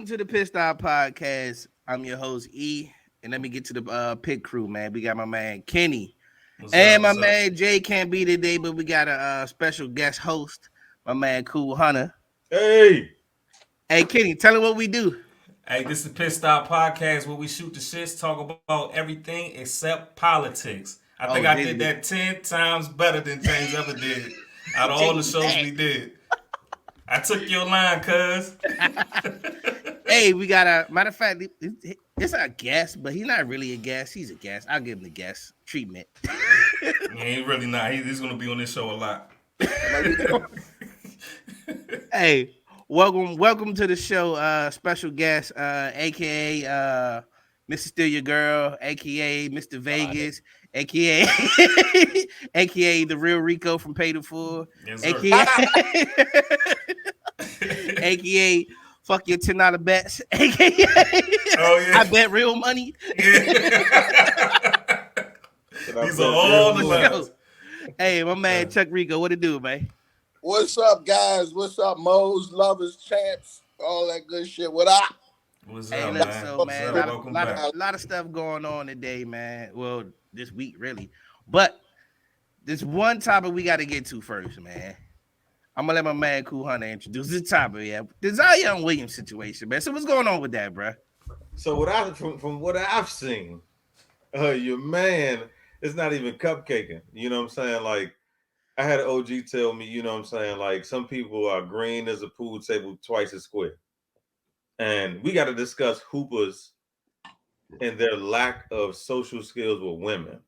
welcome to the PittStop Podcast. I'm your host, E. And let me get to the pit crew, man. We got my man, Kenny. My man, Jay can't be today, but we got a special guest host, my man, Cool Hunter. Hey, Kenny, tell him what we do. Hey, this is the PittStop Podcast where we shoot the shits, talk about everything except politics. I think I did that 10 times better than James ever did out of all the shows we did. I took your line, cuz. Hey, we got a matter of fact, it's a guest, but he's not really a guest. He's a guest. I'll give him the guest treatment. He ain't really not. He's gonna be on this show a lot. Hey, welcome to the show, special guest, aka Mr. Still Your Girl, aka Mr. Vegas, aka aka the real Rico from Pay the Full, yes, aka fuck your $10 bets, aka I bet real money. These are all the levels. Hey, my man Chuck Rico, what it do, man? What's up, guys? What's up, Mo's, lovers, champs, all that good shit? What up? What's up, man? So, man, a lot of stuff going on today, man. Well, this week, really. But this one topic we got to get to first, man. I'm going to let my man Cool Hunter introduce this topic, yeah. The Zion Williams situation, man. So what's going on with that, bro? So from what I've seen, your man is not even cupcaking. You know what I'm saying? Like, I had an OG tell me, you know what I'm saying? Like, some people are green as a pool table twice as square. And we got to discuss hoopers and their lack of social skills with women.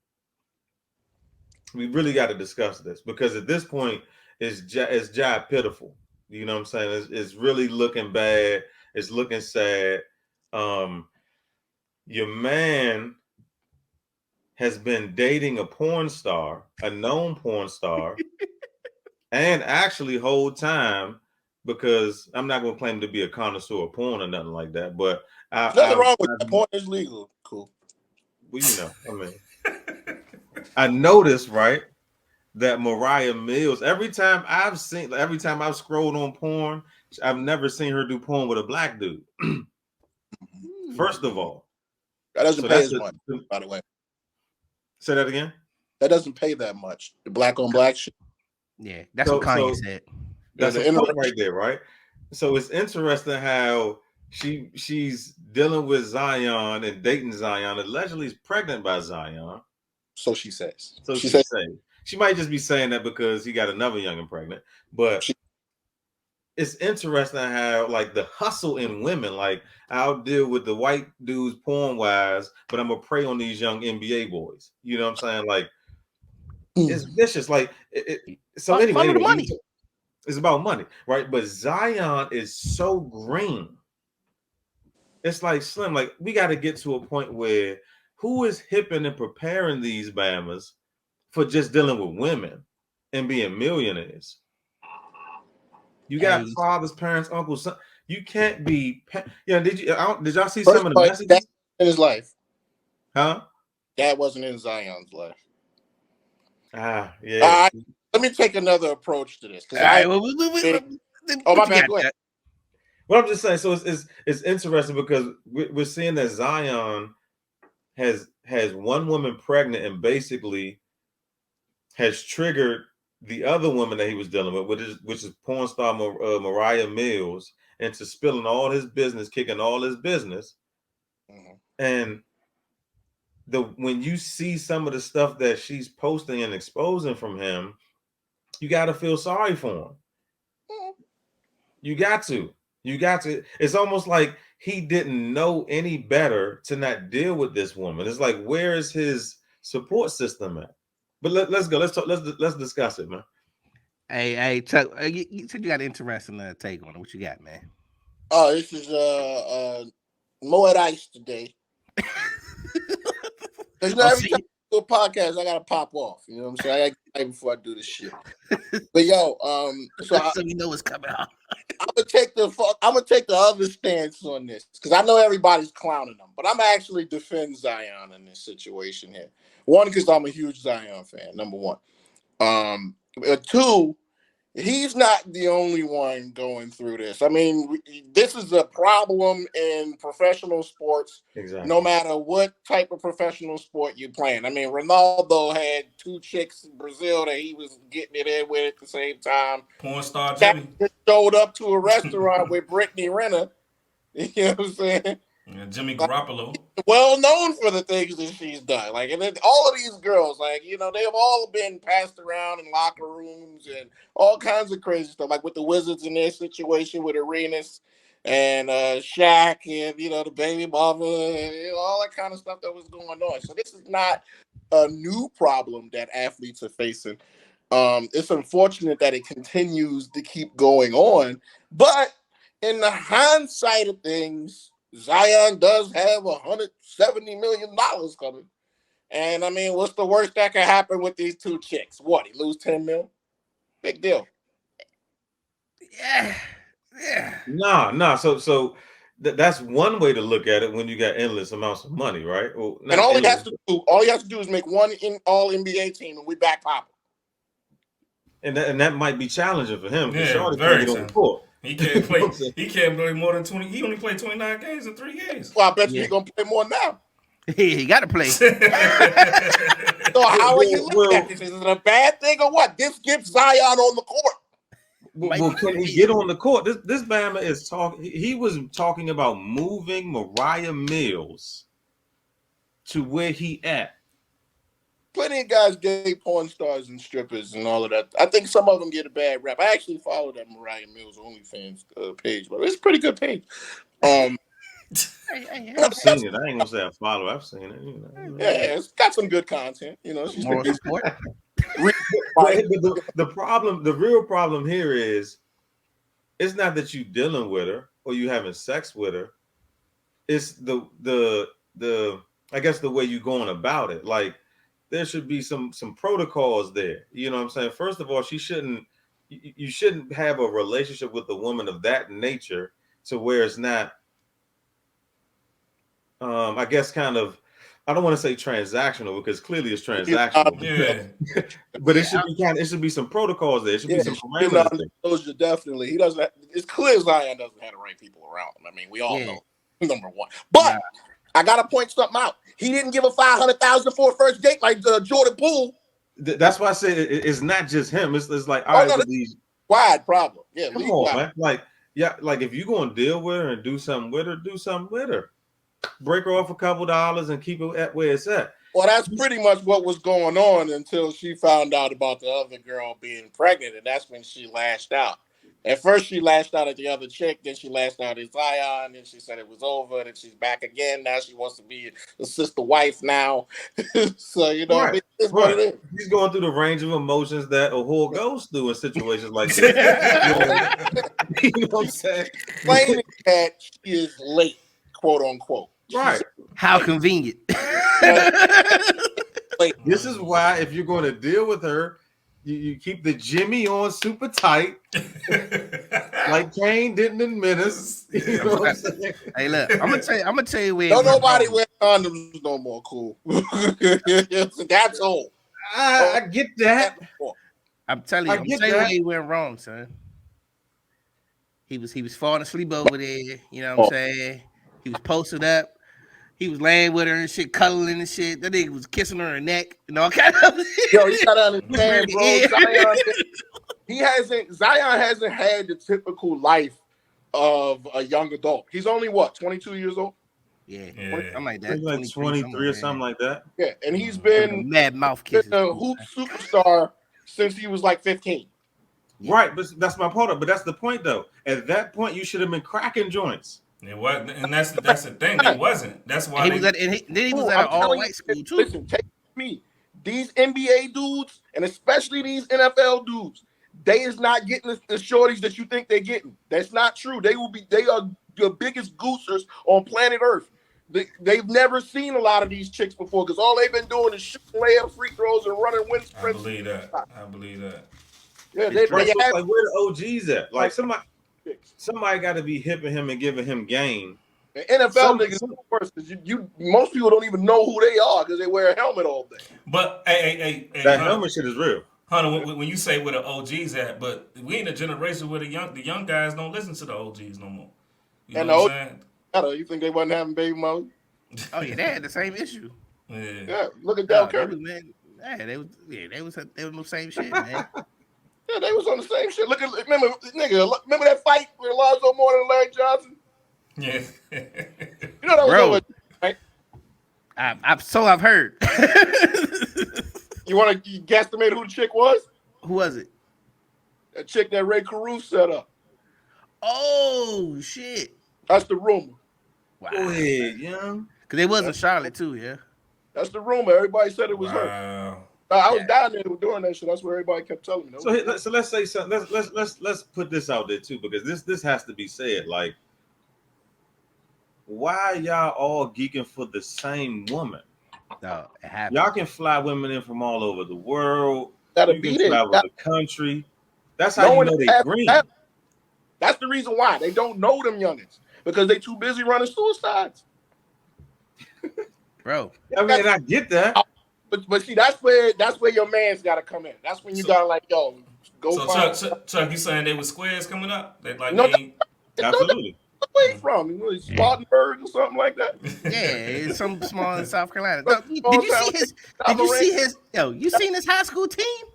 We really got to discuss this because at this point, it's jive pitiful. You know what I'm saying? It's really looking bad. It's looking sad. Your man has been dating a porn star, a known porn star, and actually whole time, because I'm not going to claim to be a connoisseur of porn or nothing like that, but nothing wrong with that. Porn is legal. Cool. Well, you know, I mean, I noticed, right, that Mariah Mills, every time I've scrolled on porn, I've never seen her do porn with a black dude. First of all, that doesn't pay as much, by the way. Say that again. That doesn't pay that much. The black on black shit. Yeah, that's what Kanye said. That's the point right there, right? So it's interesting how she's dealing with Zion and dating Zion. Allegedly, is pregnant by Zion. So she says. So she says. She might just be saying that because he got another youngin' pregnant. But it's interesting how, like, the hustle in women, like, I'll deal with the white dudes porn wise, but I'm gonna prey on these young NBA boys. You know what I'm saying? Like, it's vicious. Like, so anyway, money. It's about money, right? But Zion is so green. It's like Slim. Like, we got to get to a point where who is hipping and preparing these Bammers for just dealing with women and being millionaires? You got fathers, parents, uncles, son. You can't be. Did y'all see some of the messages in his life? Huh? That wasn't in Zion's life. Yeah. Let me take another approach to this. My bad. Go ahead. Well, I'm just saying. So it's interesting because we're seeing that Zion has one woman pregnant and basically has triggered the other woman that he was dealing with, which is porn star Mariah Mills, into spilling all his business, kicking all his business. Mm-hmm. And when you see some of the stuff that she's posting and exposing from him, you got to feel sorry for him. Mm-hmm. You got to. It's almost like he didn't know any better to not deal with this woman. It's like, where is his support system at? But let's go. Let's talk. Let's discuss it, man. Hey, Chuck, you said you got an interesting take on it. What you got, man? Oh, this is Moet Ice today. Every time I do a podcast, I gotta pop off. You know what I'm saying? I gotta get before I do this shit. But yo, so you know what's coming out. I'm gonna take the other stance on this because I know everybody's clowning them, but I'm actually defend Zion in this situation here. One, because I'm a huge Zion fan. Number one. Two, he's not the only one going through this. I mean, this is a problem in professional sports, Exactly. no matter what type of professional sport you're playing. I mean, Ronaldo had 2 chicks in Brazil that he was getting it in with at the same time. Porn star Jimmy showed up to a restaurant with Brittany Renner. You know what I'm saying? Yeah, Jimmy Garoppolo. Well known for the things that she's done. Like, and then all of these girls, like, you know, they've all been passed around in locker rooms and all kinds of crazy stuff. Like with the Wizards in their situation with Arenas and Shaq and, you know, the baby mama and, you know, all that kind of stuff that was going on. So this is not a new problem that athletes are facing. It's unfortunate that it continues to keep going on. But in the hindsight of things, Zion does have $170 million coming. And I mean, what's the worst that could happen with these 2 chicks? What, he lose 10 mil? Big deal. Yeah. Nah. So that's one way to look at it when you got endless amounts of money, right? Well, and all he has to do is make one all NBA team, and we back popping. And that might be challenging for him. Yeah, very challenging. He can't play. He can't play more than 20. He only played 29 games in 3 games. Well, I bet he's gonna play more now. He got to play. So how are you looking at this? Is it a bad thing or what? This gets Zion on the court. Well, can he get on the court? This Bama is talking. He was talking about moving Mariah Mills to where he at. Plenty of guys date porn stars and strippers and all of that. I think some of them get a bad rap. I actually follow that Mariah Mills OnlyFans page, but it's a pretty good page. I've seen it. I ain't gonna say I follow. I've seen it. You know. Yeah, it's got some good content. You know, she's more support. The problem, the real problem here is, it's not that you dealing with her or you having sex with her. It's the I guess the way you going about it. Like, there should be some protocols there. You know what I'm saying? First of all, you shouldn't have a relationship with a woman of that nature to where it's not, I guess, kind of, I don't want to say transactional because clearly it's transactional. Yeah. But it should be some protocols there. It should be some parameters there. Definitely. He doesn't have, it's clear Zion doesn't have the right people around him. I mean, we all know, number one. But I gotta point something out. He didn't give a $500,000 for a first date like Jordan Poole. That's why I said it's not just him. It's like, all right, these wide problem. Yeah, come on, man. Like if you're gonna deal with her and do something with her. Break her off a couple dollars and keep it at where it's at. Well, that's pretty much what was going on until she found out about the other girl being pregnant, and that's when she lashed out. At first, she lashed out at the other chick, then she lashed out at Zion, then she said it was over, then she's back again. Now she wants to be a sister wife now. So, you know, it's what it is. He's going through the range of emotions that a whore goes through in situations like that. You know what I'm saying? Claiming that she is late, quote unquote. Right. How convenient. This is why if you're going to deal with her, you keep the Jimmy on super tight, like Kane didn't in Menace. You know what I'm saying? Hey, look, I'm gonna tell you where. Don't nobody wear condoms no more. Cool. That's all. I get that. I'm telling you where he went wrong, son. He was falling asleep over there. You know what I'm saying? He was posted up. He was laying with her and shit, cuddling and shit. That nigga was kissing her neck and all kind of shit. Yo, you gotta understand, bro. Zion hasn't had the typical life of a young adult. He's only 22 years old? Yeah. Something like that. He's like 23 or something like that. Yeah, and he's been mad mouth kissing. A hoop superstar since he was like 15. Right, but that's my point. But that's the point, though. At that point, you should have been cracking joints. It wasn't, and that's the thing. It wasn't. That's why he was at an all-white school too. Listen, take me. These NBA dudes, and especially these NFL dudes, they is not getting the shorties that you think they're getting. That's not true. They are the biggest goosers on planet Earth. They've never seen a lot of these chicks before because all they've been doing is shooting layup free throws and running wind sprints. I believe that. Yeah, like where the OGs at? Like somebody got to be hipping him and giving him game. The NFL niggas are worse because most people don't even know who they are because they wear a helmet all day. But hey, that helmet shit is real. Hunter, when you say where the OGs at, but we in a generation where the young guys don't listen to the OGs no more. You know what I'm saying? You think they wasn't having baby mode? Oh yeah, they had the same issue. Yeah, look at Del Curry. They was on the same shit, man. Yeah, they was on the same shit. Remember that fight with Alonzo Mourning and Larry Johnson? Yeah. You know that was over, right? I've heard. You want to guesstimate who the chick was? Who was it? That chick that Ray Caruso set up. Oh shit! That's the rumor. Wow. Go ahead, young. Because they was in Charlotte too, yeah. That's the rumor. Everybody said it was her. I was down there doing that shit. That's what everybody kept telling me. So let's say something. Let's put this out there too, because this has to be said. Like, why y'all all geeking for the same woman? No, it happened. Y'all can fly women in from all over the world. You can travel the country. That's how you know they green. That's the reason why they don't know them youngins, because they too busy running suicides. Bro, I mean, I get that. But see, that's where your man's got to come in. That's when you gotta like, yo, go. So Chuck, you saying they were squares coming up? They like absolutely. Where from? Spartanburg or something like that? Yeah, it's some small in South Carolina. No, did you see his? Yo, you seen his high school team?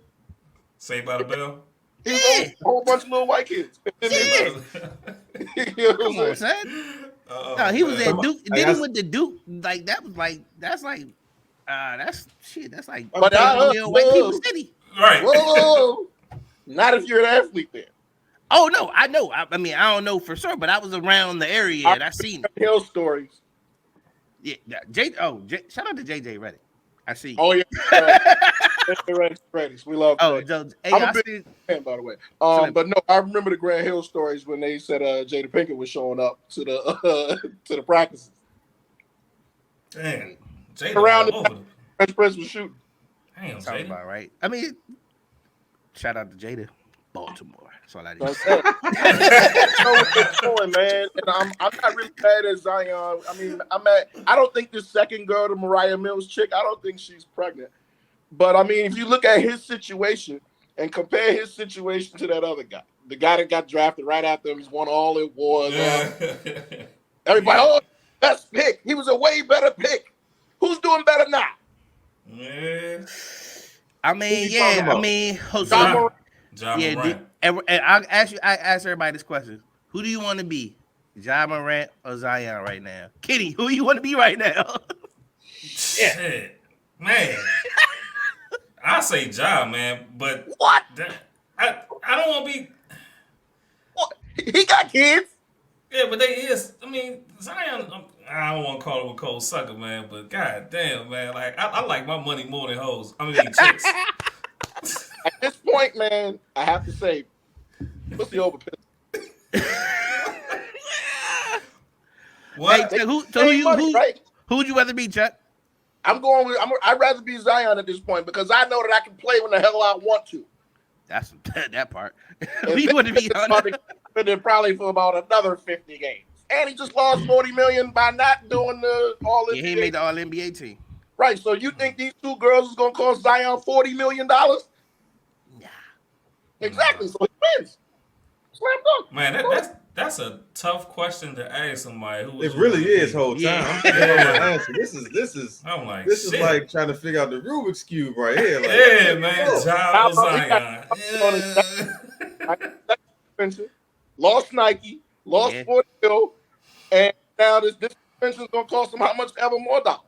Saved by the Bell. Yeah, a whole bunch of little white kids. Yeah. Come on, son. No, he was at Duke. Then he went to Duke. Like that's like that's like but white people city. Right. Whoa. Not if you're an athlete there. Oh no, I know. I mean, I don't know for sure, but I was around the area and I seen Hill stories. Yeah, shout out to JJ Reddick. I see. Oh yeah, Reddick. We love. Oh, hey, I'm a big fan, by the way. But no, I remember the Grant Hill stories when they said Jada Pinkett was showing up to the practices. Damn, Jada around the French Prince was shooting. Damn, Jada. About right. I mean, shout out to Jada, Baltimore. That's all I need. I know what they're doing, man. And I'm not really mad at Zion. I mean, I don't think the second girl, the Mariah Mills chick, I don't think she's pregnant. But I mean, if you look at his situation and compare his situation to that other guy, the guy that got drafted right after him, he's won all it was. Everybody, best pick. He was a way better pick. Who's doing better now? Yeah. I mean, John Morant. And I ask everybody this question: who do you want to be, Ja Morant or Zion right now? Kitty, who you want to be right now? Shit, man. I say Ja, man, but what? I don't want to be. What? He got kids. Yeah, but they is. I mean, Zion. I don't want to call him a cold sucker, man, but god damn, man, like I like my money more than hoes. I mean, chicks. At this point, man, I have to say, what's the over? What? Hey, who would you rather be, Chuck? I'd rather be Zion at this point because I know that I can play when the hell I want to. That's that part. We want to be probably for about another 50 games, and he just lost $40 million by not doing the All NBA. Yeah, he made the All NBA team. Right. So you think these two girls is gonna cost Zion $40 million? Nah. Exactly. So he wins. Slam dunk. Man, that's a tough question to ask somebody who. It really is whole time. Yeah. I'm thinking this is. I'm like, this is like trying to figure out the Rubik's cube right here. Like, yeah, man. Ja Zion. Lost Nike, lost $40 million, and now this extension is gonna cost him how much ever more dollars.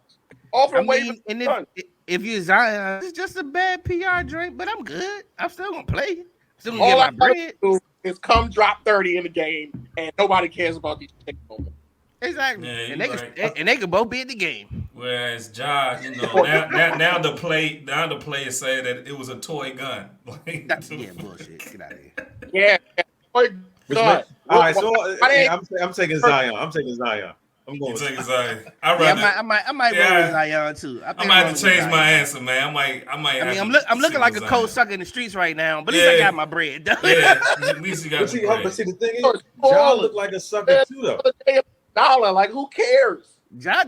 If you're Zion, it's just a bad PR drink, but I'm good. I'm still gonna play. Still gonna get my bread. Is come drop 30 in the game, and nobody cares about these things no more. Exactly. Yeah, and they can both be in the game. Whereas Ja, now the players say that it was a toy gun. Yeah, bullshit. Get out of here. Yeah. All right, so I'm taking Zion. I'm going to take Zion. I might roll with Zion too. I might have to change my answer, man. I might. I'm looking like a cold sucker in the streets right now, but at least I got my bread. Yeah, at least you got your bread. But see, the thing is, Ja look like a sucker too, though. $1, like who cares? Ja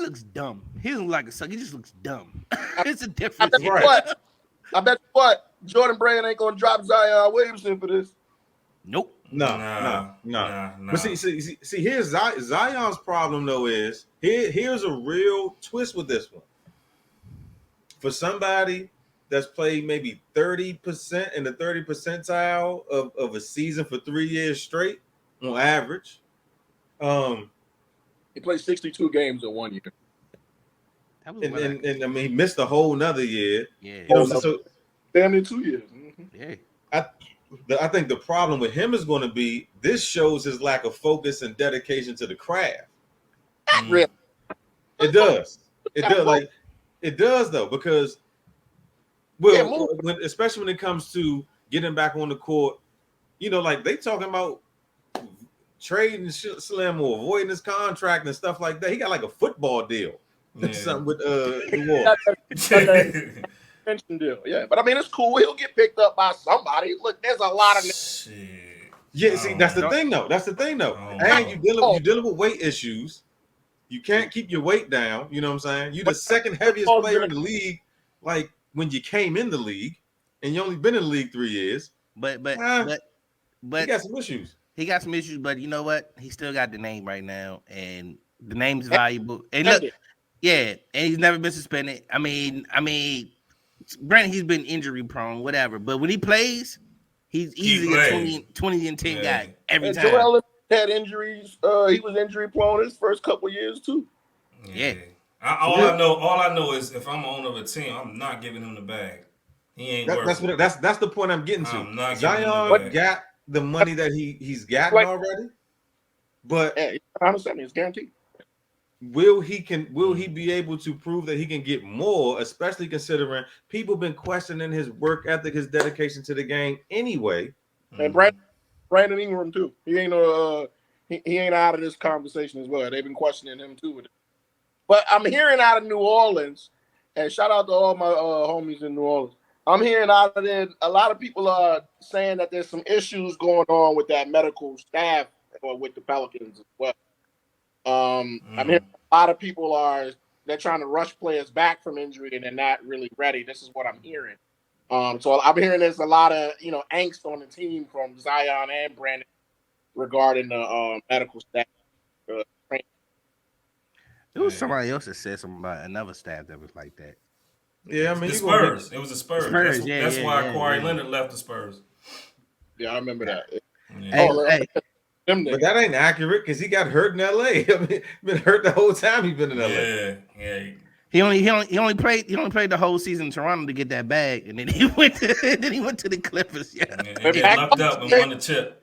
looks dumb. He doesn't look like a sucker. He just looks dumb. It's a difference. I bet you what? Jordan Brand ain't gonna drop Zion Williamson for this. Nope. No. But see, here's Zion's problem though is here's a real twist with this one. For somebody that's played maybe 30% in the 30 percentile of a season for 3 years straight on average. He played 62 games in 1 year. And I mean, he missed a whole nother year. Yeah. You know, so damn near 2 years. Yeah. I think the problem with him is going to be this shows his lack of focus and dedication to the craft. Really? It does. It does though, because especially when it comes to getting back on the court, you know, like they talking about trading Slim or avoiding his contract and stuff like that. He got like a football deal. Something with the pension deal. Yeah, but I mean it's cool. He'll get picked up by somebody. Look, there's a lot of shit. Yeah, see, that's the thing though. And you dealing with weight issues. You can't keep your weight down. You know what I'm saying? You're the second heaviest player in the league. Like when you came in the league, and you only been in the league 3 years. But he got some issues. He got some issues, but you know what? He still got the name right now, and the name's valuable. And look, yeah, and he's never been suspended. I mean, granted, he's been injury prone, whatever. But when he plays, he's easily a 20 and 10 guy every time. Joel had injuries. He was injury prone his first couple years too. Yeah. All I know is if I'm owner of a team, I'm not giving him the bag. He ain't worth it. That's the point I'm getting to. Zion got the money that he's gotten already, but 170 is guaranteed. Will he be able to prove that he can get more, especially considering people been questioning his work ethic, his dedication to the game anyway? And Brandon Ingram too. He ain't he ain't out of this conversation as well. They've been questioning him too. But I'm hearing out of New Orleans, and shout out to all my homies in New Orleans. I'm hearing out of there, a lot of people are saying that there's some issues going on with that medical staff or with the Pelicans as well. I'm hearing a lot of people they're trying to rush players back from injury and they're not really ready. This is what I'm hearing. So I'm hearing there's a lot of angst on the team from Zion and Brandon regarding the medical staff. There was somebody else that said something about another staff that was like that. Yeah, I mean, the Spurs. It was the Spurs. That's why Kawhi Leonard left the Spurs. Yeah, I remember that. Hey. But that ain't accurate because he got hurt in LA. I mean, been hurt the whole time he's been in LA. Yeah. He only played the whole season in Toronto to get that bag, and then he went to the Clippers. Yeah, and he lucked up and won the chip.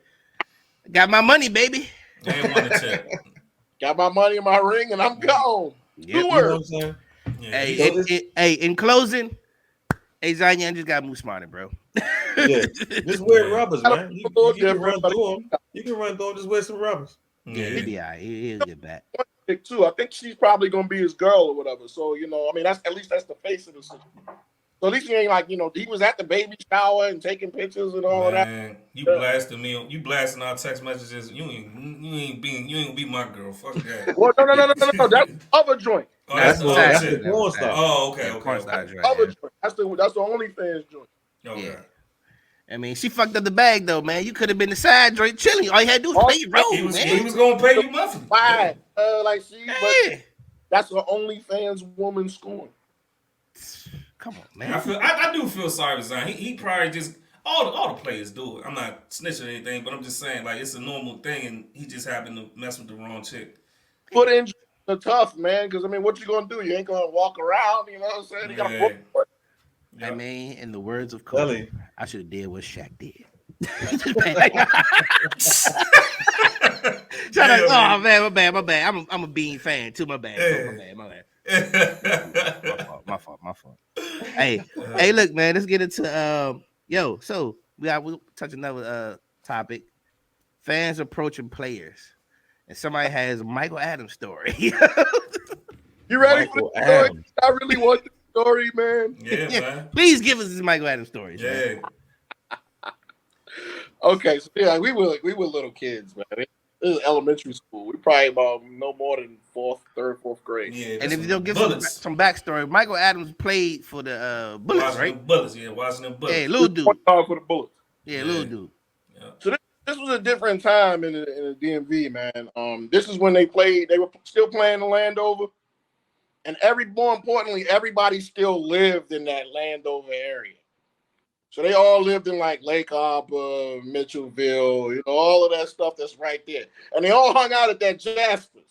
Got my money, baby. And won the chip. Got my money in my ring, and I'm gone. Yep. You know what I'm saying? Yeah. Hey, in closing, Zion just got to move smarter, bro. Yeah, just wear rubbers, man. You can run through them. You can run through them. Just wear some rubbers. Yeah, he'll be all right. He'll get back. Too. I think she's probably gonna be his girl or whatever. So I mean, that's the face of the situation. So at least he ain't like he was at the baby shower and taking pictures and all of that. You blasting me. You blasting our text messages. You ain't be my girl. Fuck that. Well, no. That's other joint. Oh, that's the porn star. Oh, okay. Other joint. That's the OnlyFans joint. Okay. Yeah. I mean, she fucked up the bag though, man. You could have been the side joint chilling. All you had to do was pay your road, man. He was gonna pay you monthly. Why? But that's an OnlyFans woman scoring. Come on, man. I do feel sorry for Zion. He probably just all the players do it. I'm not snitching or anything, but I'm just saying like it's a normal thing, and he just happened to mess with the wrong chick. Foot injuries are tough, man. Because I mean, what you gonna do? You ain't gonna walk around. You know what I'm saying? You gotta work for it. I mean, in the words of Kobe, I should have did what Shaq did. Oh man, my bad. I'm a Bean fan too. My bad. My fault. Hey, look, man. Let's get into So we'll touch another topic. Fans approaching players, and somebody has a Michael Adams story. You ready for the story? I really want the story, man. Yeah, man. Please give us this Michael Adams story. Yeah. Okay, so we were little kids, man. This is elementary school. We probably about no more than third, fourth grade. Yeah, And if you don't give Bullets. some backstory, Michael Adams played for the Bullets, Washington right? Bullets, yeah, Washington Bullets. Yeah, little dude. For the Bullets. Yeah, little dude. Yeah. So this was a different time in the DMV, man. This is when they were still playing in Landover. And more importantly, everybody still lived in that Landover area. So they all lived in like Lake Arbor, Mitchellville, you know, all of that stuff that's right there. And they all hung out at that Jasper's.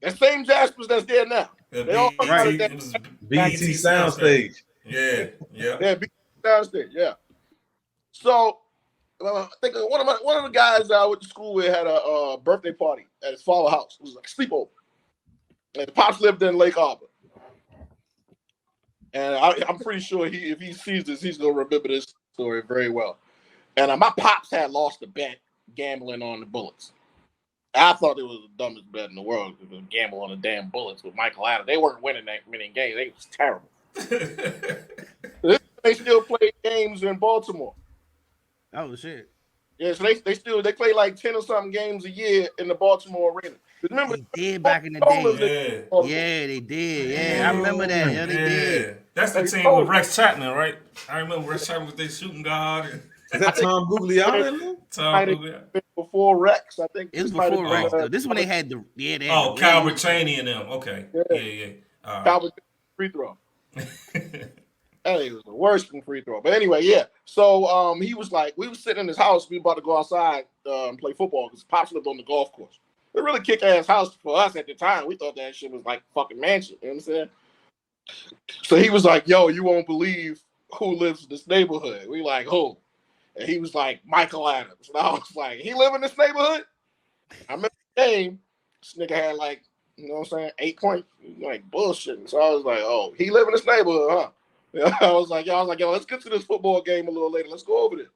That same Jasper's that's there now. They all hung out at that BT Soundstage. Yeah. Yeah, BT Soundstage, yeah. So I think one of the guys I went to school with had a birthday party at his father's house. It was like a sleepover. And his pops lived in Lake Arbor. And I'm pretty sure if he sees this, he's going to remember this story very well. And my pops had lost a bet gambling on the Bullets. I thought it was the dumbest bet in the world to gamble on the damn Bullets with Michael Adams. They weren't winning that many games. It was terrible. They still play games in Baltimore. Oh, shit. Yeah, so they play like 10 or something games a year in the Baltimore arena. Remember, they did back in the day. Yeah, they did. Yeah, I remember that. Yeah, they did. That's the team with Rex Chapman, right? I remember Rex Chapman was their shooting guard. Is that Tom Gugliotta? Tom Gugliotta. Before Rex, I think. It was before Rex, though. This is when they had the... Yeah, they had Calvert Chaney and them. Okay. Yeah. Calvert free throw. That was the worst from free throw. But anyway, yeah. So he was like, we was sitting in his house. We were about to go outside and play football because Pops lived on the golf course. A really kick-ass house for us at the time. We thought that shit was like fucking mansion. You know what I'm saying? So he was like, yo, you won't believe who lives in this neighborhood. We like, who? And he was like, Michael Adams. And I was like, he live in this neighborhood? I remember the game. This nigga had like, you know what I'm saying, 8 points. Like bullshit. So I was like, oh, he live in this neighborhood, huh? Yeah, I was like, yo, let's get to this football game a little later. Let's go over there.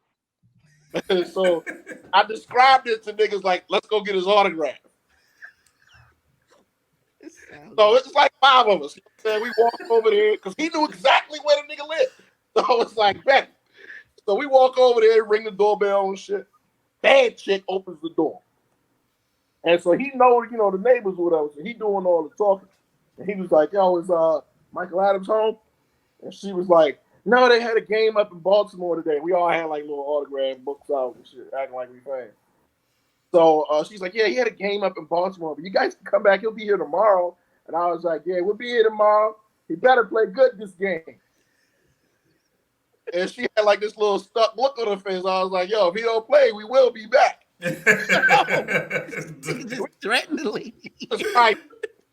So I described it to niggas like, let's go get his autograph. So it's like 5 of us. You know what I'm saying? We walked over there because he knew exactly where the nigga lived. So it's like, bet. So we walk over there, ring the doorbell and shit. Bad chick opens the door. And so he knows, you know, the neighbors or whatever. So he doing all the talking. And he was like, yo, is Michael Adams home? And she was like, no, they had a game up in Baltimore today. We all had like little autograph books out and shit, acting like we fans. So she's like, yeah, he had a game up in Baltimore, but you guys can come back. He'll be here tomorrow. And I was like, yeah, we'll be here tomorrow. He better play good this game. And she had like this little stuck look on her face. I was like, yo, if he don't play, we will be back. Just threateningly. Just like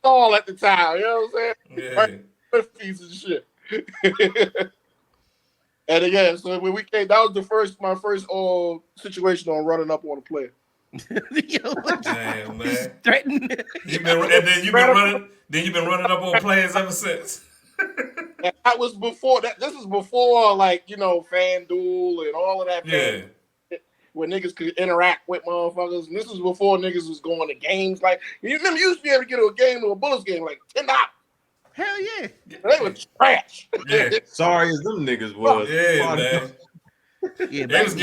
all at the time, you know what I'm saying? Yeah. Piece of shit. And again, so when we came, that was my first situation on running up on a player. Damn, man. Threatening. You've been running up on players ever since. That was before that. This is before, like, you know, FanDuel and all of that. Yeah. Where niggas could interact with motherfuckers. And this was before niggas was going to games. Like, you remember, you used to be able to get to a game, to a Bullets game, like $10. Hell yeah. They were trash. Yeah. Sorry as them niggas was. Yeah, man. Yeah, they was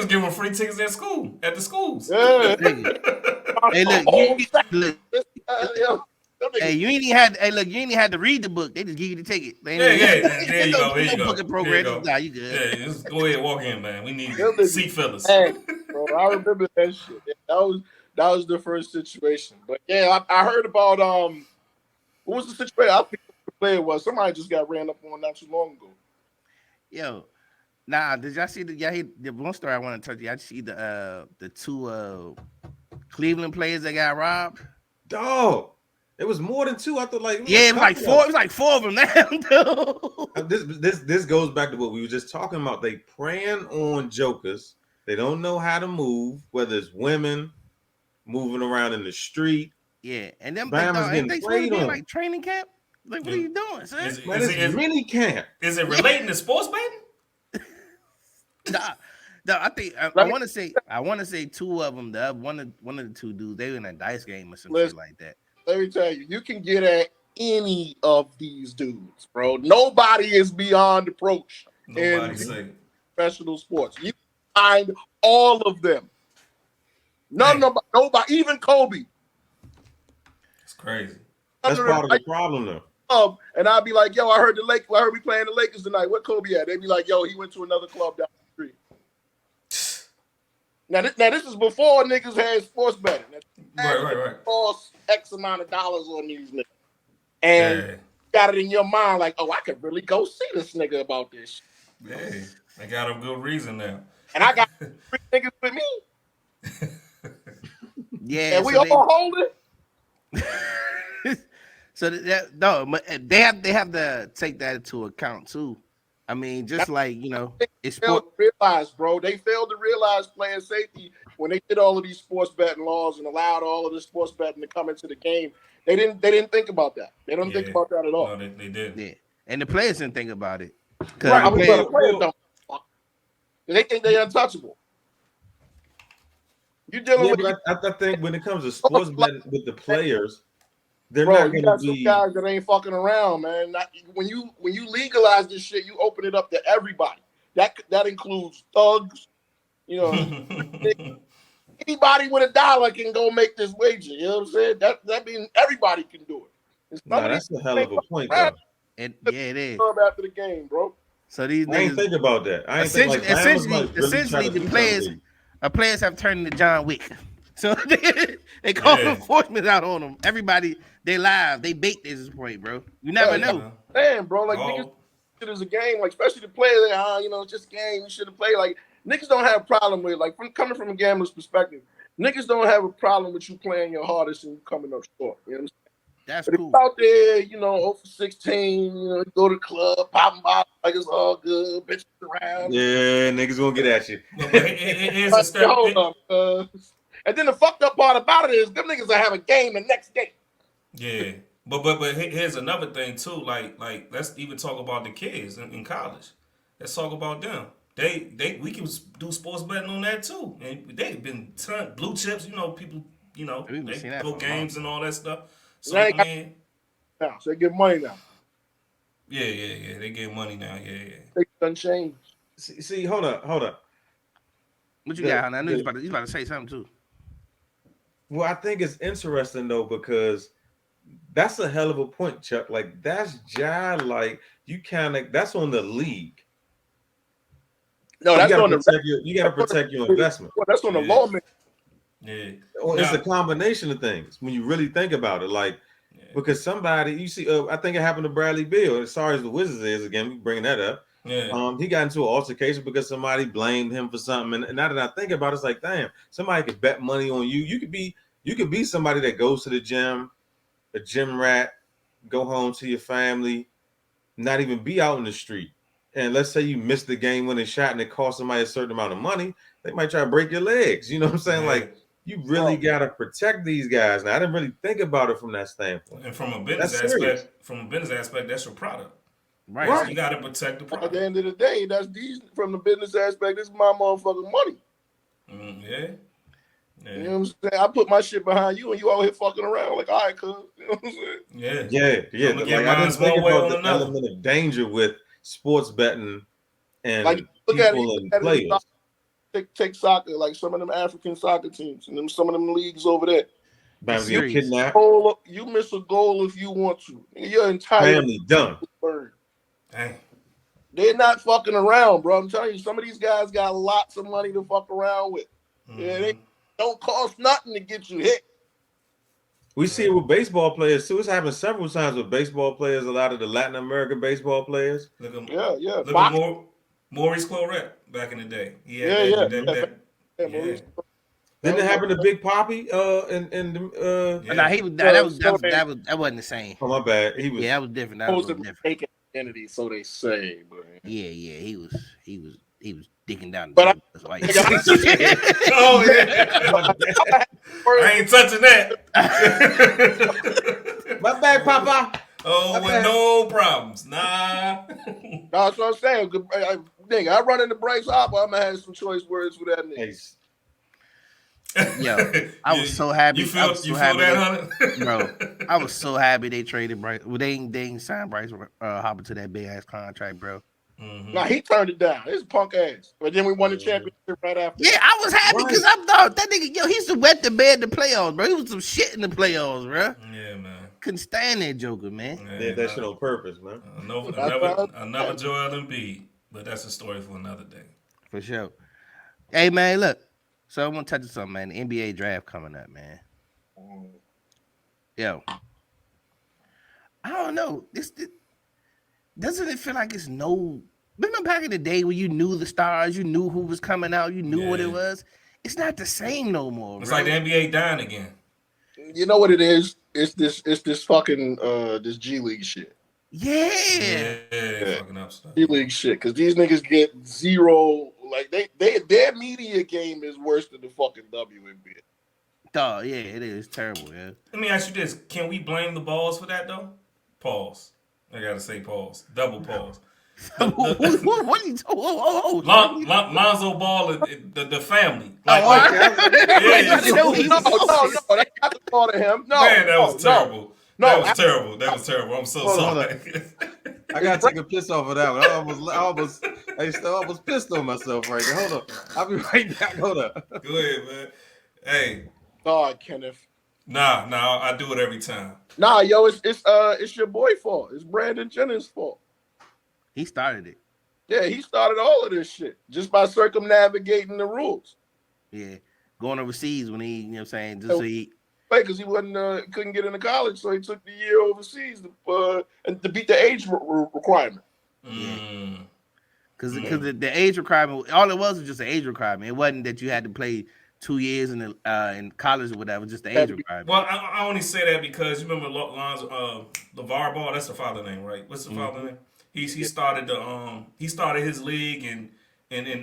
giving free tickets at the schools. Yeah. Hey, look. Hey, you ain't even had to read the book. They just give you the ticket. There you go. Booking program. Nah, you good. Yeah, just go ahead, walk in, man. We need seat fillers. Hey, bro, I remember that shit. That was the first situation. But yeah, I heard about what was the situation? I think the player was somebody just got ran up on not too long ago. Yo, did y'all see the one story I want to tell you? I see the two Cleveland players that got robbed. Dog. It was more than 2. I thought it was like 4. It was like 4 of them now. This goes back to what we were just talking about. They preying on jokers. They don't know how to move, whether it's women moving around in the street. Yeah, and them Bama's getting they played on. Like training camp. Like, what are you doing, son? It's mini camp. Is it relating to sports betting? No, I think I want to say 2 of them. One of the 2 dudes, they were in a dice game or something like that. Let me tell you, you can get at any of these dudes, bro. Nobody is beyond approach in professional sports. You find all of them. Nobody, even Kobe. It's crazy. That's part of the problem, though. And I'd be like, yo, I heard we playing the Lakers tonight. What Kobe at? They'd be like, yo, he went to another club down the street. Now this is before niggas had sports betting. Right. Cost X amount of dollars on these niggas. And got it in your mind like, oh, I could really go see this nigga about this. Yeah, they got a good reason now. And I got 3 niggas with me. Yeah, and we all hold it. So they have to take that into account too. I mean, just like, you know, it's failed to realize, bro. They failed to realize player safety when they did all of these sports betting laws and allowed all of this sports betting to come into the game. They didn't think about that. They don't think about that at all. No, they did. Yeah, and the players didn't think about it. Right, the players don't. They think they're untouchable. You dealing with? But I think when it comes to sports betting with the players, they're bro, not going to be guys that ain't fucking around, man. When you legalize this shit, you open it up to everybody. That includes thugs. You know, anybody with $1 can go make this wager. You know what I'm saying? That means everybody can do it. That's a hell of a point, though. And yeah, it is. After the game, bro. So these I ain't think about that. I ain't essentially the players have turned into John Wick. So they call enforcement out on them. Everybody, they live, they bait this point, bro. You never know. Man, bro, like niggas, it is a game, like especially the players. It's just a game. You shouldn't play. Like niggas don't have a problem with coming from a gambler's perspective. Niggas don't have a problem with you playing your hardest and you coming up short. You know what I'm saying? That's but cool. If out there, 0 for 16, go to the club, popping bottles like it's all good, bitches around. Yeah, niggas gonna get at you. Here's a step. Hold up, and then the fucked up part about it is them niggas will have a game the next day. Yeah, but here's another thing too. Like let's even talk about the kids in college. Let's talk about them. We can do sports betting on that too, and they've been blue chips. People. They go games and all that stuff. So now, so they get money now. Yeah. They get money now. Yeah. They done changed. See, hold up. What you got? I know you about to say something too. Well, I think it's interesting though because that's a hell of a point, Chuck. Like that's like that's on the league. No, that's on you got to protect your investment. Well, that's on the lawman. Yeah. Well, it's a combination of things when you really think about it. Like because somebody you see, I think it happened to Bradley Beal. As sorry as the Wizards is again, we bringing that up. Yeah. He got into an altercation because somebody blamed him for something. And now that I think about it, it's like, damn, somebody could bet money on you. You could be somebody that goes to the gym, a gym rat, go home to your family, not even be out in the street. And let's say you missed the game winning shot and it cost somebody a certain amount of money, they might try to break your legs. You know what I'm saying? Like you really gotta protect these guys. Now I didn't really think about it from that standpoint. And from a business aspect, that's your product. Right. So you gotta protect the product. At the end of the day, that's these from the business aspect. This is my motherfucking money. Yeah. You know what I'm saying? I put my shit behind you and you out here fucking around like, all right, cuz. You know what I'm saying? Yeah. Like, I didn't think about the element of danger with sports betting and look people and players. Take soccer, like some of them African soccer teams and some of them leagues over there. You kidnapped. You miss a goal if you want to. Your entire family done. Dang. They're not fucking around, bro. I'm telling you, some of these guys got lots of money to fuck around with. Mm-hmm. Yeah, they don't cost nothing to get you hit. We see it with baseball players too. It's happened several times with baseball players. A lot of the Latin American baseball players. Look at Maurice Claret back in the day. Yeah. Didn't it happen to Big Papi? That wasn't the same. Oh my bad. He was. Yeah, that was different. That was different. Identity, so they say. But yeah, he was digging down. But I ain't touching that. My bad, Papa. Oh, with no problems. Nah. That's what I'm saying. Nigga, I run into Bryce Hopper. I'm gonna have some choice words with that nigga. Yo, I was so happy. You feel that, bro? I was so happy they traded Bryce. Well, they ain't signed Bryce Hopper to that big ass contract, bro. Mm-hmm. Nah, he turned it down. His punk ass. But then we won the championship right after. Yeah, I was happy because I thought that nigga, he used to wet the bed in the playoffs, bro. He was some shit in the playoffs, bro. Yeah, man. Couldn't stand that Joker, man. Yeah, that shit on purpose, man. Another Joel Embiid, but that's a story for another day. For sure. Hey, man, look. So I want to touch on something, man. The NBA draft coming up, man. Yo. I don't know. Doesn't it feel like it's no... Remember back in the day when you knew the stars, you knew who was coming out, you knew what it was? It's not the same no more, It's bro. like the NBA dying again. You know what it is? It's this fucking this G League shit. Yeah. Fucking up stuff. G League shit. Because these niggas get zero. Like their media game is worse than the fucking WNBA. Dog, yeah, it is terrible, yeah. Let me ask you this: can we blame the balls for that though? Pause. I gotta say pause. Double pause. What are you talking? Lonzo Ball, the family. No, Yeah. no, that's not the fault of him. No, man, that was terrible. No, That was terrible. I'm so sorry. I gotta take a piss off of that one. I almost pissed on myself right there. Hold on. I'll be right back. Hold up. Go ahead, man. Hey. God, Kenneth. Nah, I do it every time. Nah, yo, it's your boy fault. It's Brandon Jennings' fault. He started it. Yeah, he started all of this shit just by circumnavigating the rules. Yeah. Going overseas when he, you know what I'm saying, just so he... Right, because he couldn't get into college, so he took the year overseas to beat the age requirement. Yeah. Because the age requirement, all it was just an age requirement. It wasn't that you had to play 2 years in college or whatever, just the age requirement. Well, I only say that because you remember LeVar Ball, that's the father name, right? What's the father name? He started his league and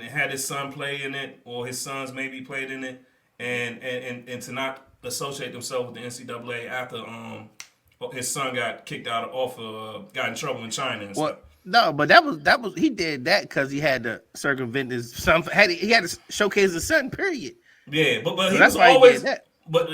had his son play in it, or his sons maybe played in it, and to not associate themselves with the NCAA after his son got kicked out got in trouble in China and stuff. No, but that was he did that because he had to circumvent his son. He had to showcase his son. Period. Yeah, but so he that's was why always. He did that. But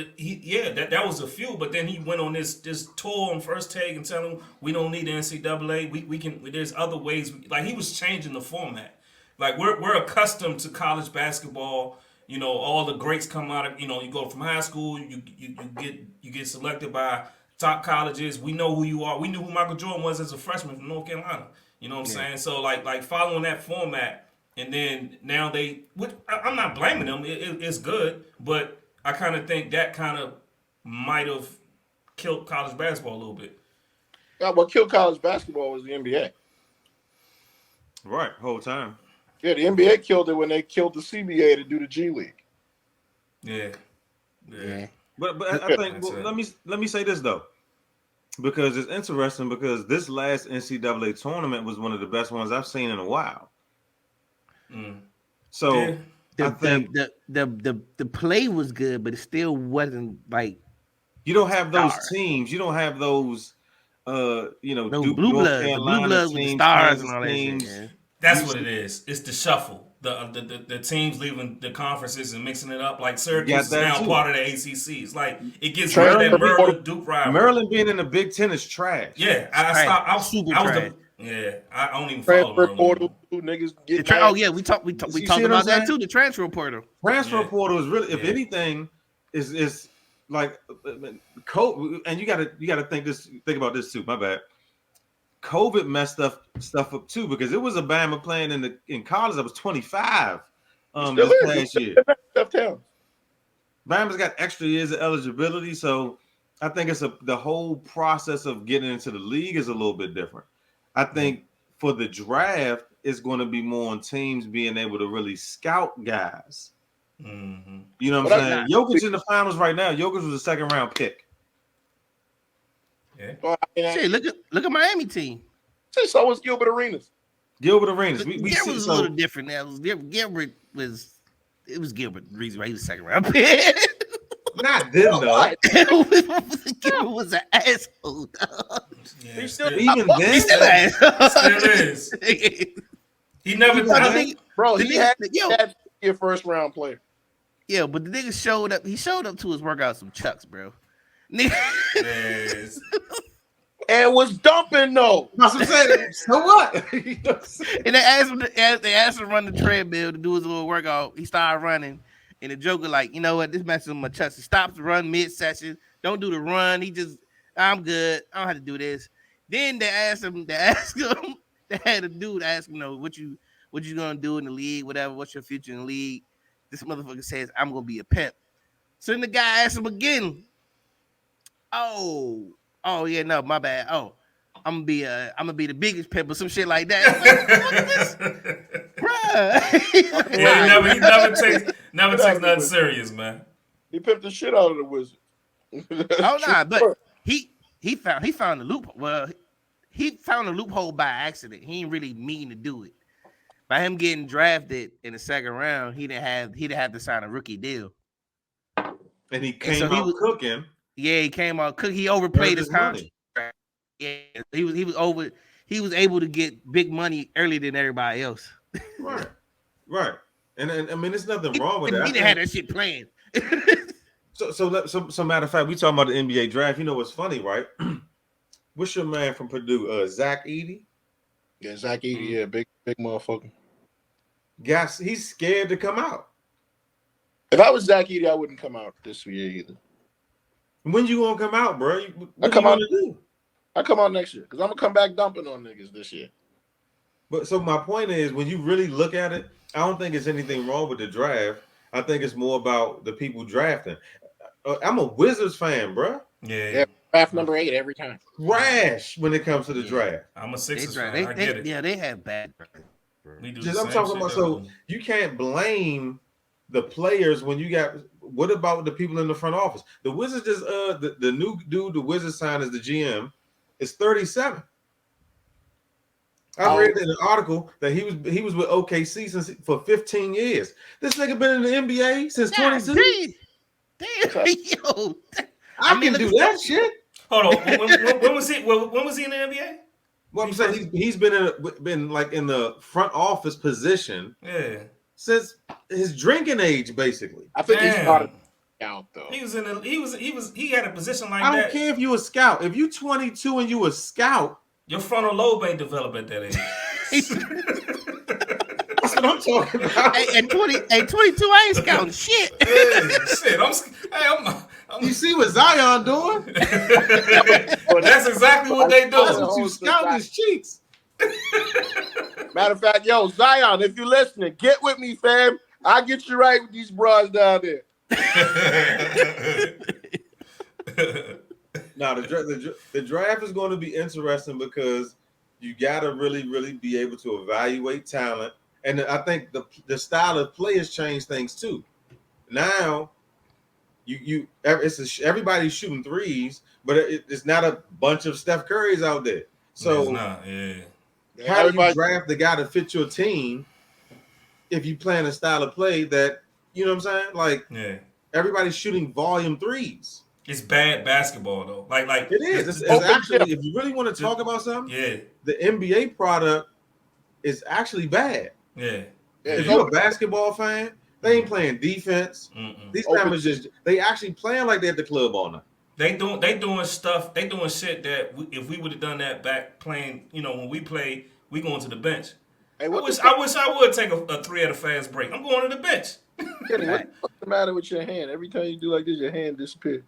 that was a few. But then he went on this tour on First Take and telling him we don't need the NCAA. We can. There's other ways. Like he was changing the format. Like we're accustomed to college basketball. You know, all the greats come out of. You know, you go from high school. You get selected by top colleges. We know who you are. We knew who Michael Jordan was as a freshman from North Carolina. You know what I'm saying? So like following that format, and then now I'm not blaming them. It's good, but I kind of think that kind of might have killed college basketball a little bit. Yeah, what killed college basketball was the NBA. Right, whole time. Yeah, the NBA killed it when they killed the CBA to do the G League. Yeah. But I think let me say this though, because it's interesting because this last NCAA tournament was one of the best ones I've seen in a while. So I think the play was good, but it still wasn't like you don't have those teams. You don't have those blue bloods with the stars and all that shit. Yeah. That's what it is. It's the shuffle. The teams leaving the conferences and mixing it up. Like Syracuse is now part of the ACC. It's like it gets rid of that Maryland Duke rivalry. Maryland being in the Big Ten is trash. Yeah, I was trash. I don't even follow transfer portal. Niggas get we talked about that too. The transfer portal. Transfer portal is really, if anything, is like COVID. And you gotta think about this too. My bad. COVID messed stuff up too because it was a Bama playing in college that was 25 this past year. Bama's got extra years of eligibility, so I think it's the whole process of getting into the league is a little bit different. I think for the draft, it's going to be more on teams being able to really scout guys. Mm-hmm. You know what I'm saying? Jokic in the finals right now. Jokic was a second round pick. Yeah. Shit, look at Miami team. So was Gilbert Arenas. Gilbert Arenas. Gilbert was a little different. Gilbert was Gilbert. The reason why he was second round pick. Not them though. Gilbert was an asshole. Yeah, He's still even then. Still is. He never did. Bro, he had to be a first round player. Yeah, but the nigga showed up. He showed up to his workout some Chucks, bro. Yes. and was dumping though. That's what I'm saying. So what? And they asked him to run the treadmill to do his little workout. He started running, and the Joker like, you know what? This messes with my chest. He stops to run mid-session. Don't do the run. He just, I'm good. I don't have to do this. Then they had a dude ask him, you know, what you gonna do in the league, whatever. What's your future in the league? This motherfucker says, I'm gonna be a pimp. So then the guy asked him again. Oh yeah, no, my bad. Oh, I'm gonna be the biggest pimp or some shit like that. Bruh. Yeah, he never takes nothing serious, man. He pimped the shit out of the Wizard. Oh nah, but he found the loophole. Well, he found a loophole by accident. He didn't really mean to do it. By him getting drafted in the second round, he'd have to sign a rookie deal. And he came out cooking. Yeah, he came out cooking. He overplayed his contract. Yeah, he was able to get big money earlier than everybody else. Right. And I mean, there's nothing wrong with that. He didn't have that shit planned. So matter of fact, we talking about the NBA draft. You know what's funny, right? What's your man from Purdue? Zach Edey? Yeah, Zach Edey, yeah, big motherfucker. Guys, he's scared to come out. If I was Zach Edey, I wouldn't come out this year either. When you gonna come out, bro? I come out next year because I'm gonna come back dumping on niggas this year. But so my point is, when you really look at it, I don't think there's anything wrong with the draft. I think it's more about the people drafting. I'm a Wizards fan, bro. Yeah. Draft number 8 every time. Trash when it comes to the draft. I'm a Sixers fan. I get it. Yeah, they have bad. We do. I'm talking about. So you can't blame the players when you got. What about the people in the front office? The Wizards just the new dude the Wizards signed as the GM is 37. I read in an article that he was with OKC for 15 years. This nigga been in the NBA since 22. Damn, yo. I can do that shit. Hold on. When was he in the NBA? Well, I'm saying he's been like in the front office position. Yeah. Since his drinking age, basically. I think he started out though. He had a position like that. I don't care if you a scout. If you 22 and you a scout, your frontal lobe ain't developed at that age. That's what I'm talking about. Hey, 22, I ain't scouting shit. You see what Zion doing? Well, that's exactly what they do. That's what you scout his cheeks. Matter of fact, yo, Zion, if you're listening, get with me, fam. I'll get you right with these bras down there. Now, the draft is going to be interesting because you got to really, really be able to evaluate talent. And I think the style of players change things too. Now, everybody's shooting threes, but it's not a bunch of Steph Currys out there. So, it's not, yeah. How do you draft the guy to fit your team if you plan a style of play that, you know what I'm saying? Like, everybody's shooting volume threes. It's bad basketball, though. Like it is. It's actually, if you really want to talk about something, the NBA product is actually bad. Yeah. If you're a basketball fan, they ain't playing defense. These guys they actually playing like they're at the club all night. They doing stuff. They doing shit that if we would have done that back playing, when we play, we going to the bench. Hey, I wish I would take a 3 at a fast break. I'm going to the bench. What's the matter with your hand? Every time you do like this, your hand disappears.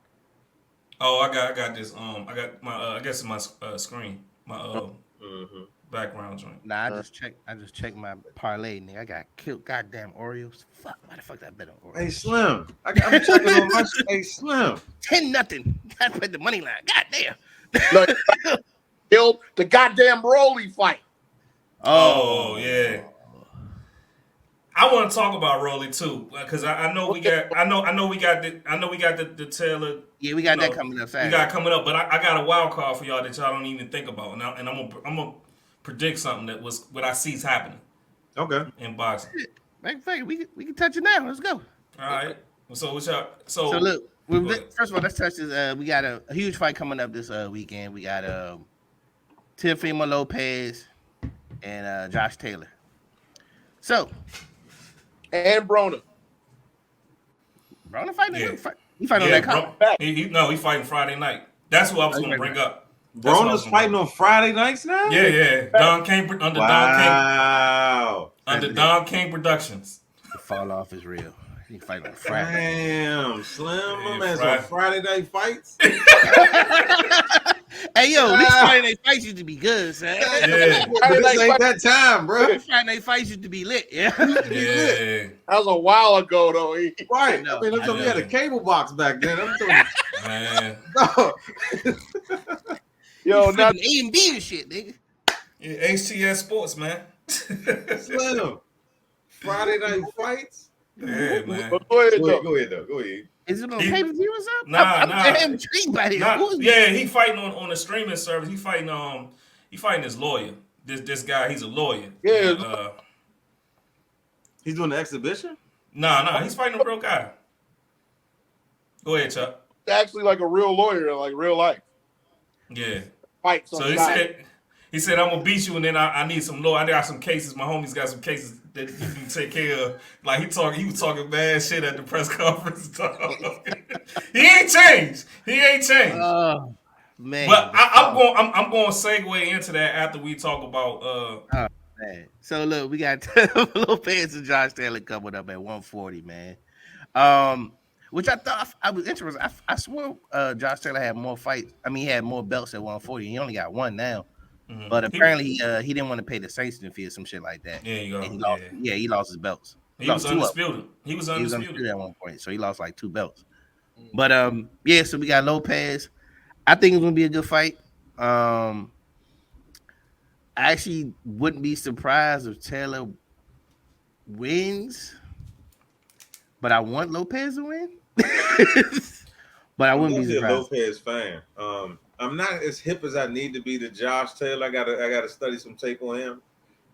Oh, I got this. I got my. I guess it's my screen. My background joint. Nah, I just checked my parlay, nigga. I got killed. Goddamn Oreos. Fuck, why the fuck that bet on Oreos? Hey Slim, I'm checking on my. Hey Slim, 10-0. Gotta put the money line. Goddamn. Killed the goddamn Broly fight. Oh yeah. I want to talk about Rolly too, because I know we got the Taylor. Yeah, we got that coming up. We got it coming up, but I got a wild card for y'all that y'all don't even think about, and I'm gonna predict something that was what I see is happening. Okay. In boxing. Matter of fact, we can touch it now. Let's go. All right. So what's up? So look, first of all, let's touch this. We got a huge fight coming up this weekend. We got Teofimo Lopez and Josh Taylor. So. And Broner. Broner fighting? He fighting on that card. He fighting Friday night. That's who I was going to bring up. Broner's fighting on Friday nights now? Yeah. Don King under wow. Don King Productions. The fall off is real. He fight on Friday. Damn, Slim. My man's on Friday night fights. Hey, yo, these Friday night fights used to be good, son. Yeah. But this ain't that time, bro. Friday night fights used to be lit, yeah. Yeah. That was a while ago, though. Right. No, I mean, we had a cable box back then. I'm telling you. Man. No. Yo, not A and B and shit, nigga. Yeah, HTS Sports, man. Slim. Friday night fights? Yeah, man. Go ahead, though. Go ahead. Is it on pay-per-view or something? Nah. I'm intrigued by this. Yeah, he fighting on a streaming service. He fighting his lawyer. This guy, he's a lawyer. Yeah. He's doing the exhibition? Nah, he's fighting a real guy. Go ahead, Chuck. Actually, like a real lawyer, like real life. Yeah. Fight. So he said, I'm gonna beat you, and then I need some law. I got some cases. My homies got some cases that you can take care of. Like he was talking bad shit at the press conference. He ain't changed. Oh man. But I'm going to segue into that after we talk about. Man. So look, we got Lopez and Josh Taylor coming up at 140, man. Which I thought I was interested. I swore Josh Taylor had more fights. I mean, he had more belts at 140. He only got one now. Mm-hmm. But apparently he didn't want to pay the sanctioning fee or some shit like that. Yeah, you go. He lost his belts. He was undisputed. He was undisputed at one point, so he lost like 2 belts. But so we got Lopez. I think it's gonna be a good fight. I actually wouldn't be surprised if Taylor wins, but I want Lopez to win. But I wouldn't be surprised. I'm a Lopez fan. I'm not as hip as I need to be to Josh Taylor. I gotta study some tape on him.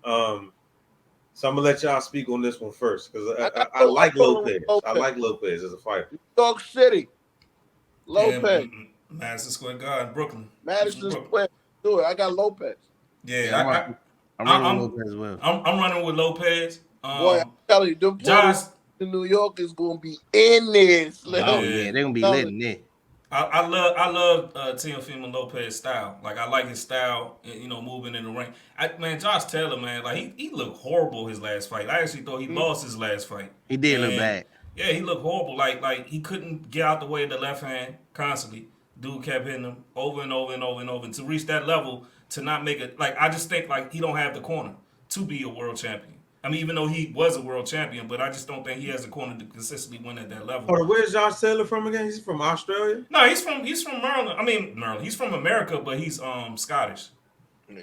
So I'm gonna let y'all speak on this one first because I like Lopez. I like Lopez as a fighter. New York City, Lopez, Madison Square Garden, Brooklyn. Madison Square. Do it. I got Lopez. Yeah, I'm running with Lopez as well. I'm running with Lopez. Boy, I'm telling you, them Josh in New York is gonna be in this. Oh yeah, they're gonna be lit in there. I love Teofimo Lopez's style. Like I like his style, moving in the ring. Man, Josh Taylor, man, like he looked horrible his last fight. I actually thought he lost his last fight. He did look bad. Yeah, he looked horrible. Like he couldn't get out the way of the left hand constantly. Dude kept hitting him over and over and over and over. And to reach that level, to not make it, like I just think like he don't have the corner to be a world champion. I mean, even though he was a world champion, but I just don't think he has the corner to consistently win at that level. Oh, where's Josh Taylor from again? He's from Australia? No, he's from Maryland. I mean, Maryland. He's from America, but he's Scottish.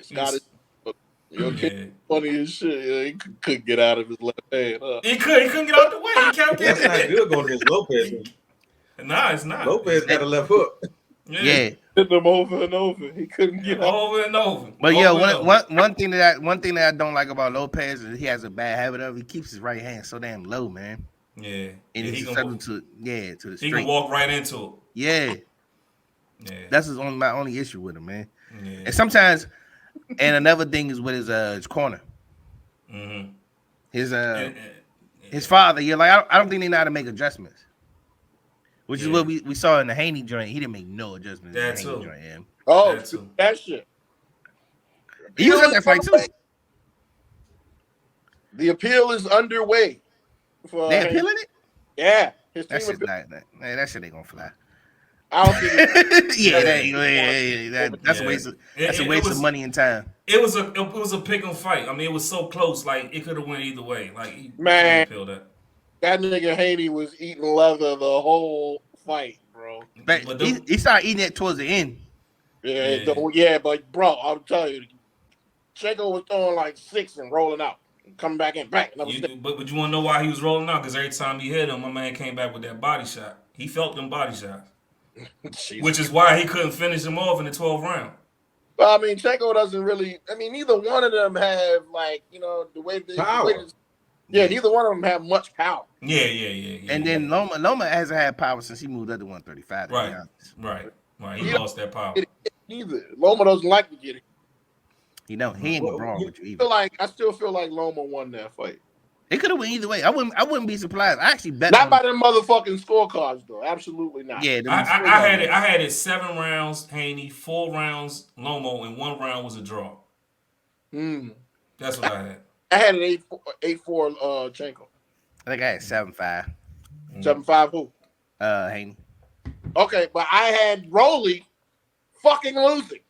Scottish. Your kid funny as shit. Yeah, he couldn't get out of his left hand. Huh? He couldn't get out the way. He kept getting That's not good going against Lopez. Nah, it's not. Lopez got a left hook. Yeah. Hit him over and over. He couldn't get out. Over and over. But one thing that I don't like about Lopez is he has a bad habit of he keeps his right hand so damn low, man. Yeah. And he's subject to the straight. He can walk right into it. Yeah. Yeah. That's my only issue with him, man. Yeah. And sometimes, and another thing is with his corner. Mm-hmm. His father. You're like I don't think they know how to make adjustments. Which is what we saw in the Haney joint. He didn't make no adjustments. That in the too. Joint, yeah. Oh, that shit. He was at that fight too. The appeal is underway. They appealing it? Yeah. That shit ain't gonna fly. I don't think that's a waste of of money and time. It was a pick 'em fight. I mean, it was so close. Like it could have went either way. Like man, that nigga Haney was eating leather the whole fight, bro. But he started eating it towards the end. Yeah, but bro, I'm telling you, Checo was throwing like 6 and rolling out, and coming back in back. But you want to know why he was rolling out? Because every time he hit him, my man came back with that body shot. He felt them body shots. Which is why he couldn't finish him off in the 12th round. Well, I mean, Checo doesn't really. I mean, neither one of them have the way they. Power. Neither one of them have much power. Yeah. And then Loma hasn't had power since he moved up to 135. Right. He lost that power. Neither Loma doesn't like to get it. He ain't gonna brawl with you either. I still feel like Loma won that fight. It could have went either way. I wouldn't be surprised. I actually bet Not by them motherfucking scorecards though. Absolutely not. Yeah, I had it 7 rounds Haney, 4 rounds Lomo, and 1 round was a draw. That's what I had. I had an 8-4 Chenko. I think I had 7-5. 7-5 who? Haney. Okay, but I had Rolly fucking losing.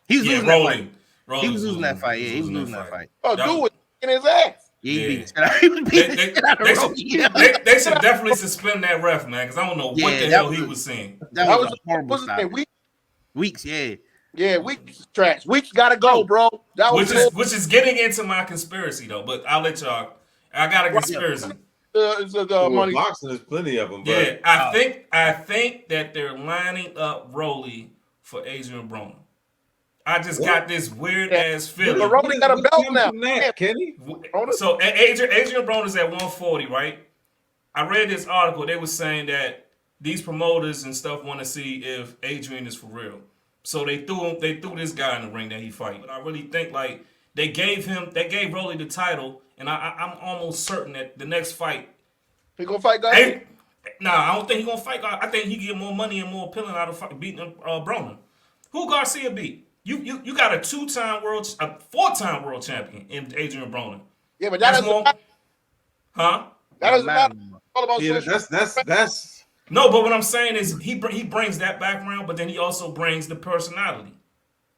He was losing Rolling. He was losing that fight. Yeah, he was losing that fight. Oh, dude was in his ass. Yeah, he was beating the shit out of Rolly. They should definitely suspend that ref, man, because I don't know what the hell he was seeing. That was a horrible stop. Weeks, yeah. Yeah, Weeks trash. Weeks gotta go, bro. Which is getting into my conspiracy though, but I'll let y'all. I got a conspiracy. Money. Boxing, there's plenty of them. But, yeah, I think that they're lining up Rolly for Adrian Broner. I just got this weird ass feeling. But Rolly got a belt now, Kenny. So Adrian Broner's at 140, right? I read this article. They were saying that these promoters and stuff want to see if Adrian is for real. So they threw this guy in the ring that he fight. But I really think like they gave Rolly the title, and I'm almost certain that the next fight he gonna fight Garcia. I don't think he gonna fight. I think he get more money and more appealing out of beating Broner. Who Garcia beat? You got a 4-time world champion in Adrian Broner. Yeah, but that's more. Huh? That doesn't matter. All about that's. No, but what I'm saying is he brings that background, but then he also brings the personality.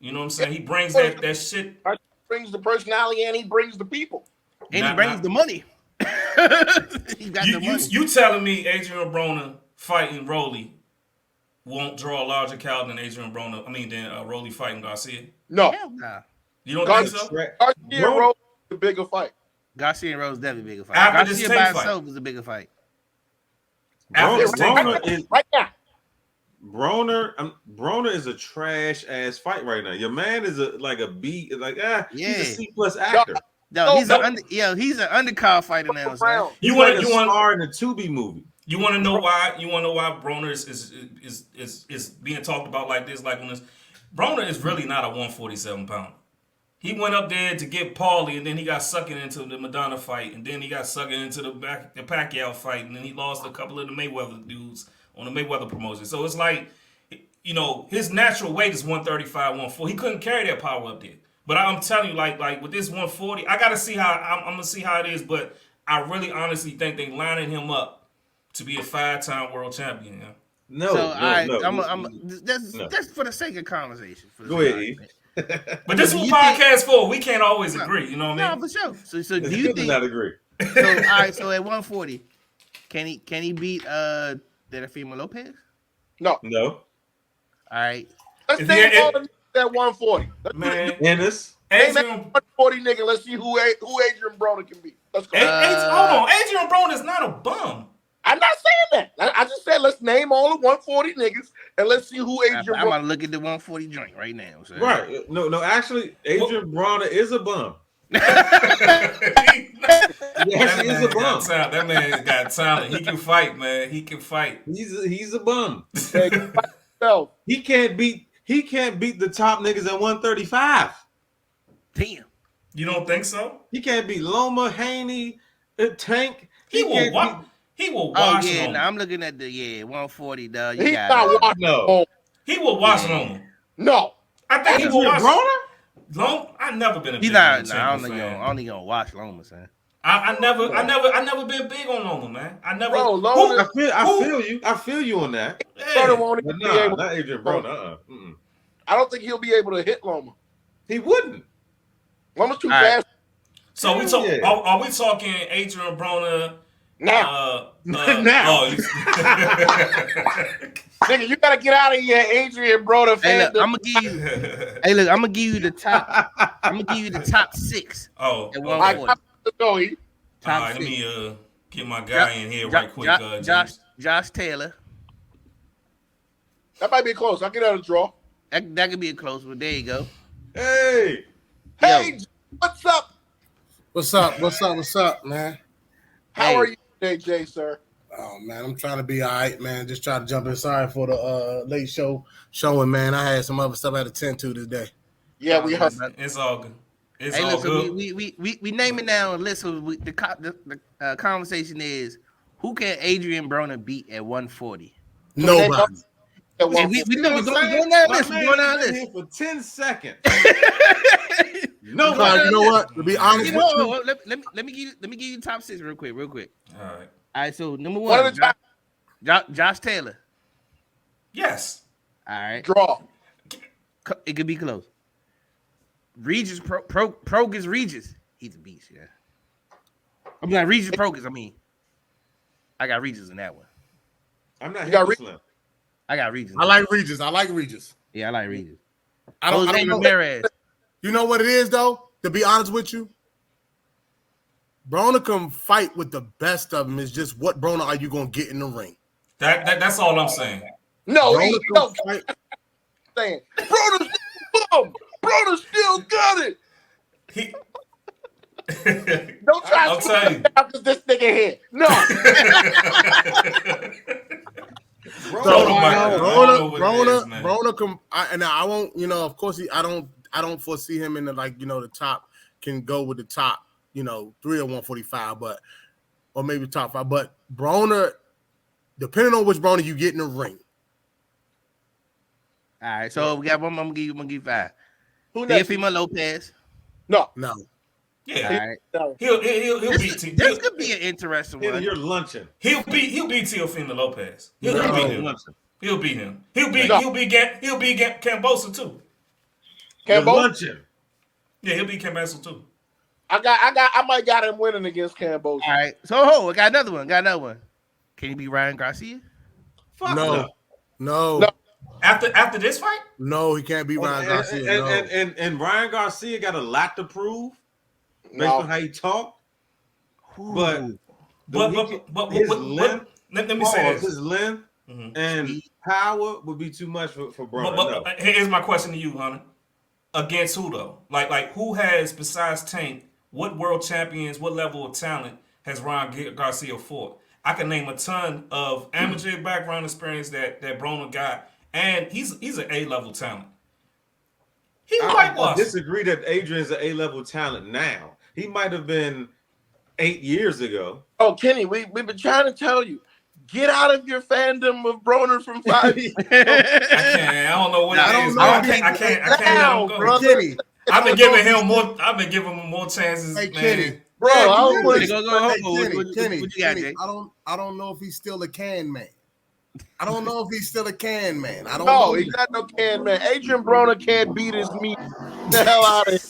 You know what I'm saying? He brings that shit. He brings the personality and he brings the people. And he brings the money. He got the money. You telling me Adrian Broner fighting Rolly won't draw a larger crowd than Adrian Broner? Than Rolly fighting Garcia? No. Nah. You don't think so? Garcia and Rolly is a bigger fight. Garcia and Rose definitely a bigger fight. After Garcia this by fight. himself was a bigger fight. Broner is a trash ass fight right now. Your man is he's a C+ actor. He's an undercard fighter now. So. You want to star in a Tubi movie. You want to know why? You want to know why Broner is being talked about like this? Like when Broner is really not a 147 pounder. He went up there to get Paulie, and then he got sucking into the Madonna fight, and then he got sucking into the Pacquiao fight, and then he lost a couple of the Mayweather dudes on the Mayweather promotion. So it's like, his natural weight is 135, 140. He couldn't carry that power up there. But I'm telling you, like with this 140, I gotta see how I'm gonna see how it is. But I really honestly think they lining him up to be a 5-time world champion. Yeah? No. That's for the sake of conversation. Go ahead, E. But this is what podcast for. We can't always agree. You know what I mean? No, for sure. So do you think? Not agree. So all right. So at 140, can he beat Teofimo Lopez? No. All right. Let's take all the niggas at 140. Man, Ennis. Adrian 140 nigga. Let's see who Adrian Broner can beat. Let's go. Hold on. Adrian Broner is not a bum. I'm not saying that. I just said let's name all the 140 niggas and let's see who Adrian Broner. I'm gonna look at the 140 joint right now. So. Right. No. Actually, Adrian Broner is a bum. Yes, he is a bum. That man got talent. He can fight, man. He can fight. He's a bum. He can't beat the top niggas at 135. Damn. You don't think so? He can't beat Loma, Haney, Tank. He will wash. No, I'm looking at the 140. Dog. He's not watching. No. He will wash Loma. No. I think he will wash Broner. Loma. I've never been a big I only gonna watch Loma, son. I never been big on Loma, man. I never. Bro, Loma, I feel you on that. Broner won't be able. Not Adrian Broner. I don't think he'll be able to hit Loma. He wouldn't. Loma's too fast. So are we talking Adrian Broner? Now. Now. Nigga, you gotta get out of here, Adrian Broner. Hey, look, I'm gonna give you the top. I'm gonna give you the top 6. Oh, at 140. Top 6. Let me get my guy in here right quick. Josh Taylor. That might be close. I'll get out of the draw. That could be a close one. There you go. Hey, what's up? What's up, man? How are you today, Jay, sir? Oh, man, I'm trying to be all right, man. Just trying to jump in. Sorry for the late showing, man. I had some other stuff I had to tend to today. Yeah, we heard. It's all good. It's Hey, all listen, good. we name it now. And listen, the conversation is who can Adrian Broner beat at 140? Nobody. At Hey, we look, we're going down My this. We're man going has down been this. here for 10 seconds. No, Nobody. you know what? To be honest You with you, know, let me give you top 6 real quick. All right. All right, so number One one, at a time. Josh Taylor. Yes. All right, Draw. it could be close. Regis Progress Regis. He's a beast, yeah. I'm not Regis Progress. I mean, I got Regis in that one. I'm not You got here Slim. I got Regis. I like Regis. I like Regis. Yeah, I like Regis. I don't Jose know. Ramirez. You know what it is, though? To be honest with you, Broner can fight with the best of them. It's just what Broner are you going to get in the ring? That's all I'm saying. No, Broner no, can fight. saying. Broner still got it. He, Don't try I'll to tell you. because this nigga here. No. So, Broner can, and I won't, of course, I don't foresee him in the top can go with the top, 3 or 145, or maybe top 5. But Broner, depending on which Broner you get in the ring. All right, so we got one. I'm gonna give you 5. Who next? Teofimo Lopez. No. Yeah, All right. No. he'll beat T. This could be an interesting Taylor, one. you're lunching. He'll beat Teofimo Lopez. He'll No. beat him. He'll beat him. He'll beat Cambosa too. You're Cambo? lunching. Yeah, he'll beat Cambosa too. I might got him winning against Cambo. All right, so I got another one. Can you beat Ryan Garcia? Fuck No. No. After this fight? No, he can't beat Ryan Garcia. No. And Ryan Garcia got a lot to prove based No. on how he talked. Ooh. But His length, let me say this. his length and power would be too much for Broner. No. Here's my question to you, Hunter. Against who though? Like who has besides Tank? What world champions? What level of talent has Ryan Garcia fought? I can name a ton of amateur background experience that Broner got, and he's an A-level talent. He I whitewashed. disagree that Adrian's an A-level talent now. He might have been 8 years ago. Oh, Kenny, we've been trying to tell you. Get out of your fandom of Broner from 5. I can't. I don't know what I it don't is. know. I can't let him go. Brother. Kenny, I've been giving him more chances, hey, man. Kenny. Bro, I don't want Kenny, what you got, Kenny, Jay? I don't know if he's still a can man. I don't know if he's still a can man. I don't No, know. he's not no can man. Adrian Broner can't beat his meat. The hell out of here.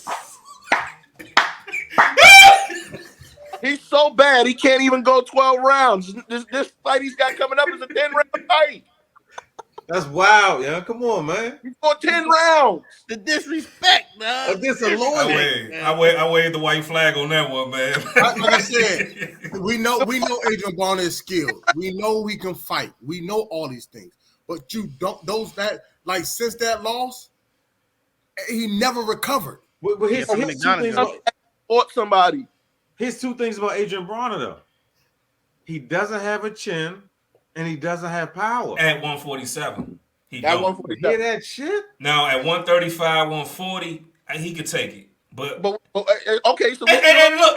He's so bad he can't even go 12 rounds. This fight he's got coming up is a 10-round fight. That's wild, yeah. Come on, man. He's for 10 rounds. The disrespect, man. Against a lawyer. I waved the white flag on that one, man. Like I said, we know Adrian Broner is skilled. We know he can fight. We know all these things. But you don't since that loss, he never recovered. But here's from two McDonald's, things though. about, Fought somebody. here's 2 things about Adrian Broner, though. He doesn't have a chin, and he doesn't have power. At 147, he That don't. 147. Hear that shit? Now at 135, 140, he could take it. But Okay, so and look,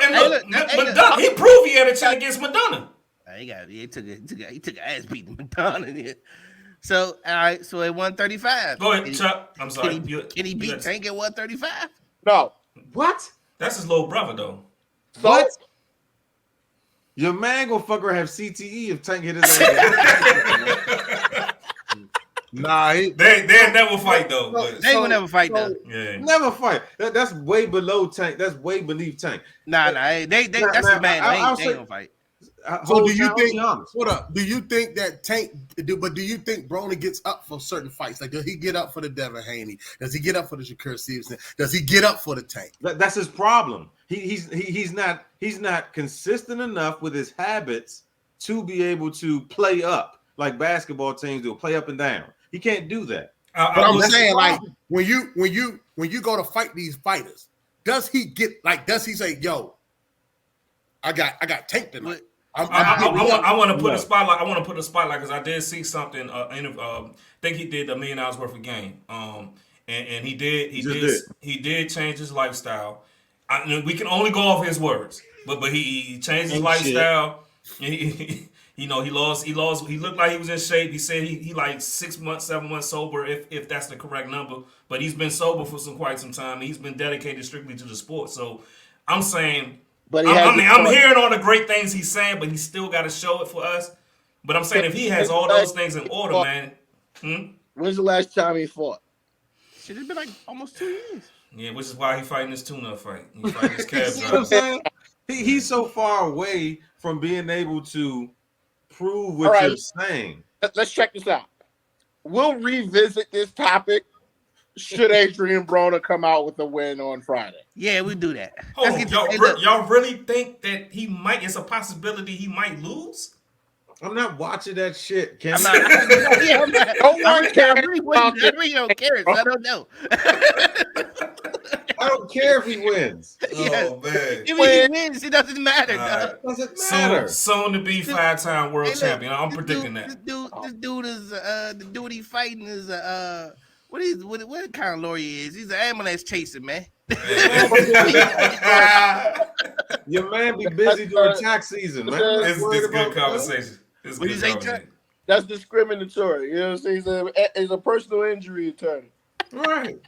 Madonna, he proved he had a chance against Madonna. He took an ass beating Madonna. There. So all right, so at 135. Go ahead, Chuck. I'm sorry. Can he beat Tank at 135? no. What? That's his little brother, though. So, What? Your man gonna fucker have CTE if Tank hit his ass. Nah, They never fight though. But They ain't gonna never fight though. yeah. Never fight. That's way below Tank. That's way beneath Tank. Nah, that's the man. I'll They say- ain't gonna fight. So do you think? Honest. Hold up. Do you think that Tank? But do you think Broner gets up for certain fights? Like, does he get up for the Devin Haney? Does he get up for the Shakur Stevenson? Does he get up for the Tank? That's his problem. He's not consistent enough with his habits to be able to play up like basketball teams do, play up and down. He can't do that. But I'm saying, like, when you go to fight these fighters, does he say, "Yo, I got Tank tonight"? I want to put a spotlight. I want to put a spotlight because I did see something. I think he did $1 million worth of game. And he did change his lifestyle. We can only go off his words, but he changed his lifestyle. He lost. He looked like he was in shape. He said he like 6 months, 7 months sober, if that's the correct number. But he's been sober for quite some time. He's been dedicated strictly to the sport. So I'm saying, I'm hearing all the great things he's saying, but he still got to show it for us. But I'm saying if he has all those things in order, man. When's the last time he fought? Should have been like almost 2 years. Yeah, which is why he fighting this tune-up fight. He fighting this cab You know what I'm saying? He's so far away from being able to prove what you're saying. Let's check this out. We'll revisit this topic should Adrian Broner come out with a win on Friday. Yeah, we do that. Y'all really think that it's a possibility he might lose? I'm not watching that shit, Ken. I don't care. I don't know. I don't care if he wins. Oh, man. If he wins, it doesn't matter. Doesn't matter. Soon to be 5-time world champion. I'm predicting that. This dude is the dude he's fighting is what kind of lawyer he is? He's an ambulance chaser, man. Your man be busy during tax season, man. This is good conversation. That's discriminatory. You know what I'm saying? He's a personal injury attorney. Right.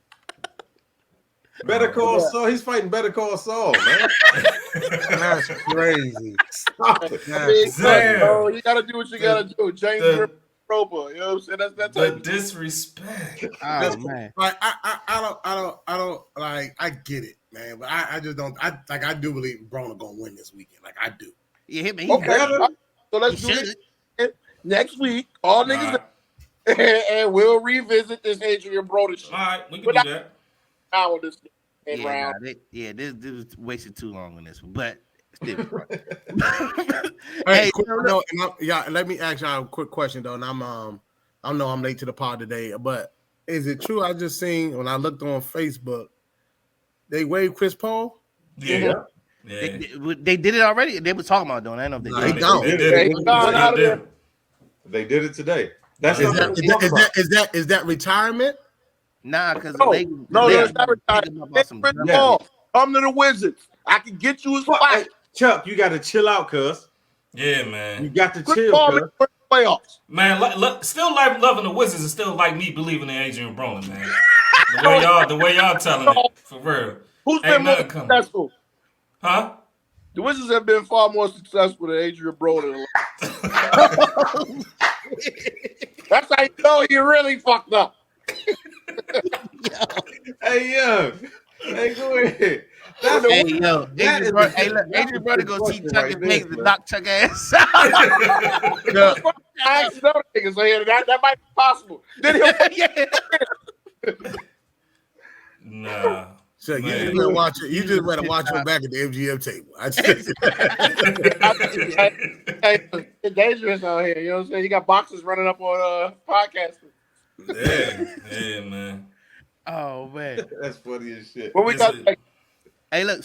Better Call Saul. He's fighting Better Call Saul, man. That's crazy. Stop it. Damn. You gotta do what you gotta do. James Roper. You know what I'm saying? That's the disrespect. Oh man. Like I don't like. I get it, man, but I just don't. I do believe Broner gonna win this weekend. Like I do. Yeah, man. Okay. So let's do it next week. All niggas, and we'll revisit this Adrian Broner shit. All right, we can do that. This this was wasted too long on this one, but still. Let me ask y'all a quick question though, and I know I'm late to the pod today, but is it true? I just seen when I looked on Facebook, they waived Chris Paul. Yeah. They did it already. They were talking about doing. I don't know if they did. They did it today. Is that retirement? Nah, because no, it's not retirement. Come to the Wizards. I can get you his fight. Chuck, you got to chill out, cuz. Yeah, man. You got to chill, cuz. Playoffs. Man, still loving the Wizards is still like me believing in Adrian Broner, man. The way y'all telling it, for real. Who's been more successful? Huh? The Wizards have been far more successful than Adrian Broner. That's how you know you really fucked up. Hey, go ahead. Adrian Broner go see Chuck and Pigs and knock Chuck ass out. I asked other niggas that might be possible. Nah. So you just better watch him back at the MGM table. It's dangerous out here. You know what I'm saying? You got boxers running up on podcasting. Yeah, man. Oh man, that's funny as shit. What we got? Hey, look.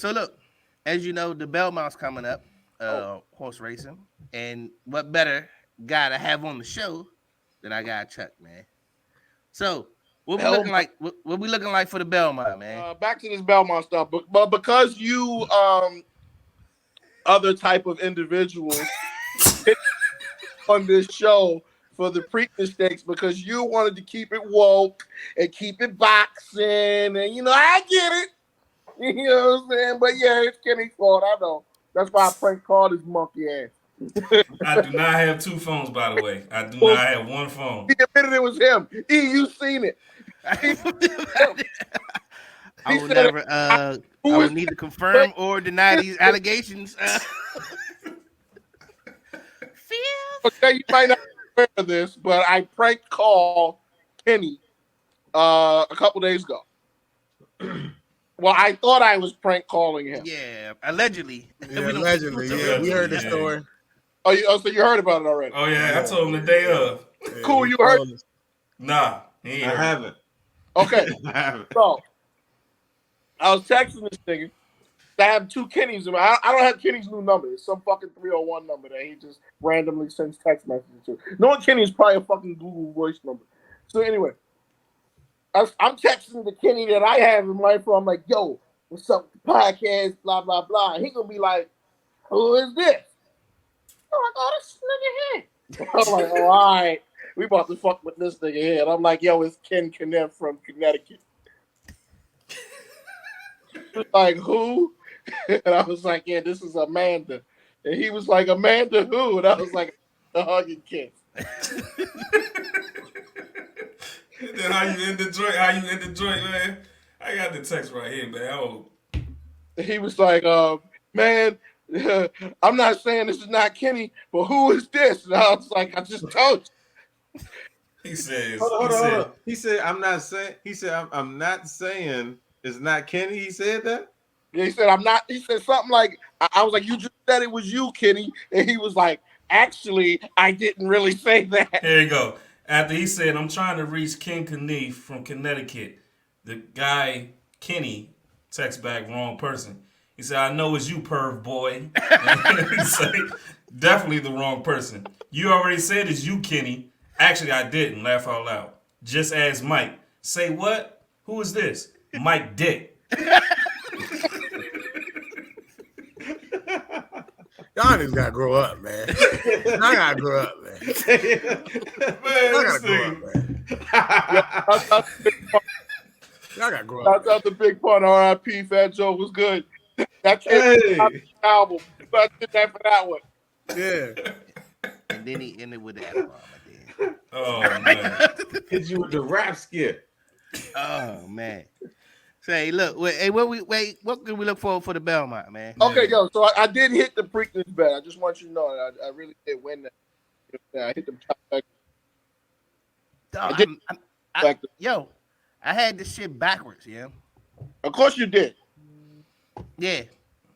As you know, the Belmont's coming up, horse racing, and what better guy to have on the show than I got Chuck, man. So what we looking like? What we looking like for the Belmont, man? Back to this Belmont stuff, but because you other type of individuals on this show for the Preakness Stakes, because you wanted to keep it woke and keep it boxing, and I get it. You know what I'm saying? But yeah, it's Kenny's fault. I know. That's why I prank called his monkey ass. I do not have two phones, by the way. I do not have one phone. He admitted it was him. You seen it. I will neither confirm or deny these allegations. Okay, you might not be aware of this, but I prank called Kenny a couple days ago. Well, I thought I was prank calling him. Yeah, allegedly. Yeah, we heard the story. So you heard about it already? Oh yeah, I told him the day of. Cool, you heard? Nah, I haven't. Okay, I haven't. So I was texting this nigga. I have two Kennys. I don't have Kenny's new number. It's some fucking 301 number that he just randomly sends text messages to. Knowing Kenny is probably a fucking Google voice number. So anyway, I'm texting the Kenny that I have in my phone. I'm like, yo, what's up with the podcast, blah, blah, blah. And he gonna be like, who is this? I'm like, oh, this nigga here. I'm like, oh, all right. We about to fuck with this nigga here. And I'm like, yo, it's Ken Kniff from Connecticut. Like, who? And I was like, yeah, this is Amanda. And he was like, Amanda who? And I was like, the hugging kiss. Then how you end the joint, man? I got the text right here, man. Oh. He was like, man, I'm not saying this is not Kenny, but who is this? And I was like, I just told you. He says, hold on. He said, I'm not saying it's not Kenny. He said that? Yeah, he said, he said something like, I was like, you just said it was you, Kenny. And he was like, actually, I didn't really say that. Here you go. After he said, I'm trying to reach Ken Kniff from Connecticut. The guy, Kenny, texts back, wrong person. He said, I know it's you, perv boy. He said, definitely the wrong person. You already said it's you, Kenny. Actually, I didn't. Laugh out loud. Just ask Mike. Say what? Who is this? Mike Dick. Y'all niggas gotta grow up, man. I gotta grow up, man. I gotta grow up, man. Y'all gotta grow up. That's out the big part. R.I.P. Fat Joe was good. That came album. I did that for that one. Yeah. And then he ended with the F-bomb at the end. Oh, man. Hit you with the rap skit. Oh, man. Say, look, what can we look for the Belmont, man? Okay, yo, so I did hit the Preakness bet. I just want you to know that I really did win that. Yeah, I hit the top back. Yo, I had this shit backwards, yeah. Of course you did. Yeah.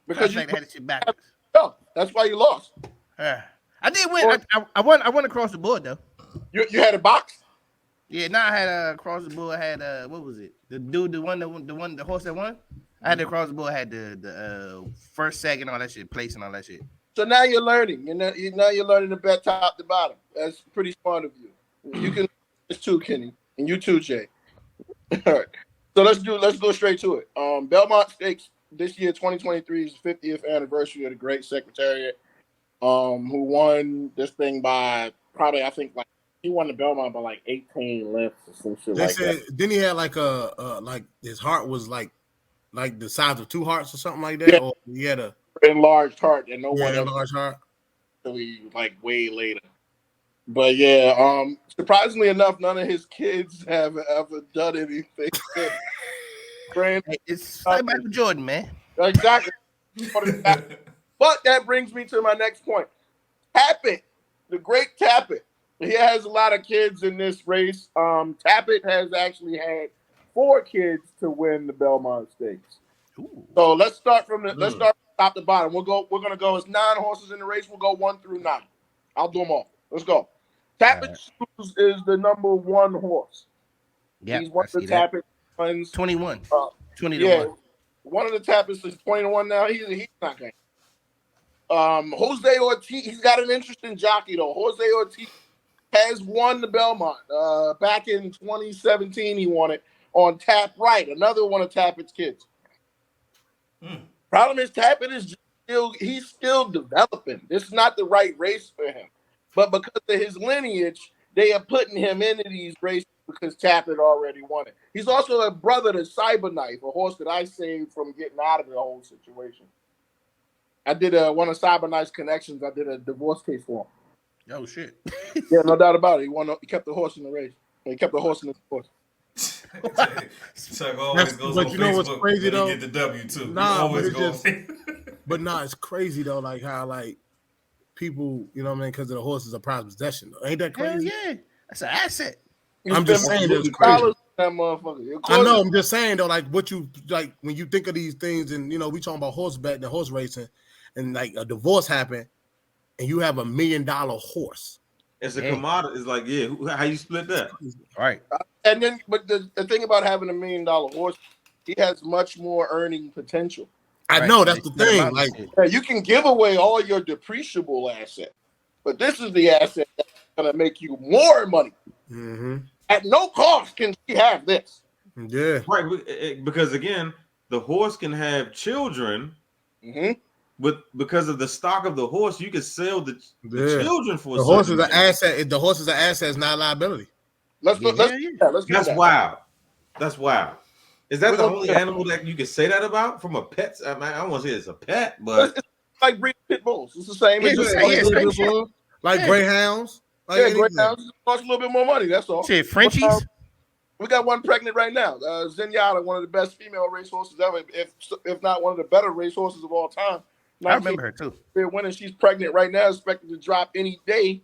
Because you had this shit backwards. No, that's why you lost. I did win. I won across the board though. You had a box? Yeah, I had across the board. I had what was it? The horse that won. I had across the board. I had the first, second, all that shit, place and all that shit. So now you're learning. Now you're learning to bet top to bottom. That's pretty smart of you. You can it's too, Kenny, and you too, Jay. All right. So let's go straight to it. Belmont Stakes this year, 2023 is the 50th anniversary of the great Secretariat, who won this thing by probably, I think, like he won the Belmont by like 18 lengths or some shit like that. Then he had like like his heart was like the size of two hearts or something like that. Yeah. Or he had a enlarged heart and no one else enlarged heart. Really like way later. But yeah, surprisingly enough, none of his kids have ever done anything. It's like Michael Jordan, man. Exactly. But that brings me to my next point. Tappet, the great Tappet. He has a lot of kids in this race. Tappet has actually had 4 kids to win the Belmont Stakes. Ooh. So let's start from top to bottom. We're gonna go. It's 9 horses in the race. We'll go 1 through 9. I'll do them all. Let's go. Tappet Shoes is the number 1 horse. Yeah, he's one of the Tappet ones. 21. 20 to yeah, 1. One of the Tappets is 21 now. He's not going. Jose Ortiz. He's got an interesting jockey though. Jose Ortiz has won the Belmont. Back in 2017, he won it on Tap Right, another one of Tappett's kids. Problem is, Tappet is he's still developing. This is not the right race for him. But because of his lineage, they are putting him into these races because Tappet already won it. He's also a brother to Cyberknife, a horse that I saved from getting out of the whole situation. I did one of Cyberknife's connections. I did a divorce case for him. Oh shit! Yeah, no doubt about it. He won. He kept the horse in the race. He kept the horse in the horse. Chuck always goes on Facebook what's crazy though? Get the W too. Nah, but it's crazy though. Like how like people, you know what I mean, because the horse is a prized possession. Though. Ain't that crazy? Hell yeah, that's an asset. I'm just saying it's crazy. That motherfucker. I know. I'm just saying though, like what you like when you think of these things, and you know, we talking about horse betting and horse racing, and like a divorce happened, and you have $1 million horse. It's a commodity. It's like, how you split that? Right. And then, but the thing about having $1 million horse, he has much more earning potential. I know that's the thing. Like, you can give away all your depreciable asset, but this is the asset that's gonna make you more money. Mm-hmm. At no cost can she have this. Yeah. Right, because again, the horse can have children. But because of the stock of the horse, you can sell the children for the horse is an asset. If the horse is an asset, it's not a liability. Let's do That's that. wild. That's wild. Is that the only animal that you can say that about from a pet? I mean, I don't want to say it's a pet, but it's like breeding pit bulls. It's the same. Like greyhounds. Like greyhounds cost a little bit more money. That's all. Shit, Frenchies. We got one pregnant right now. Zenyatta, one of the best female racehorses ever, if not one of the better racehorses of all time. I remember her too. They're winning. She's pregnant right now, expected to drop any day.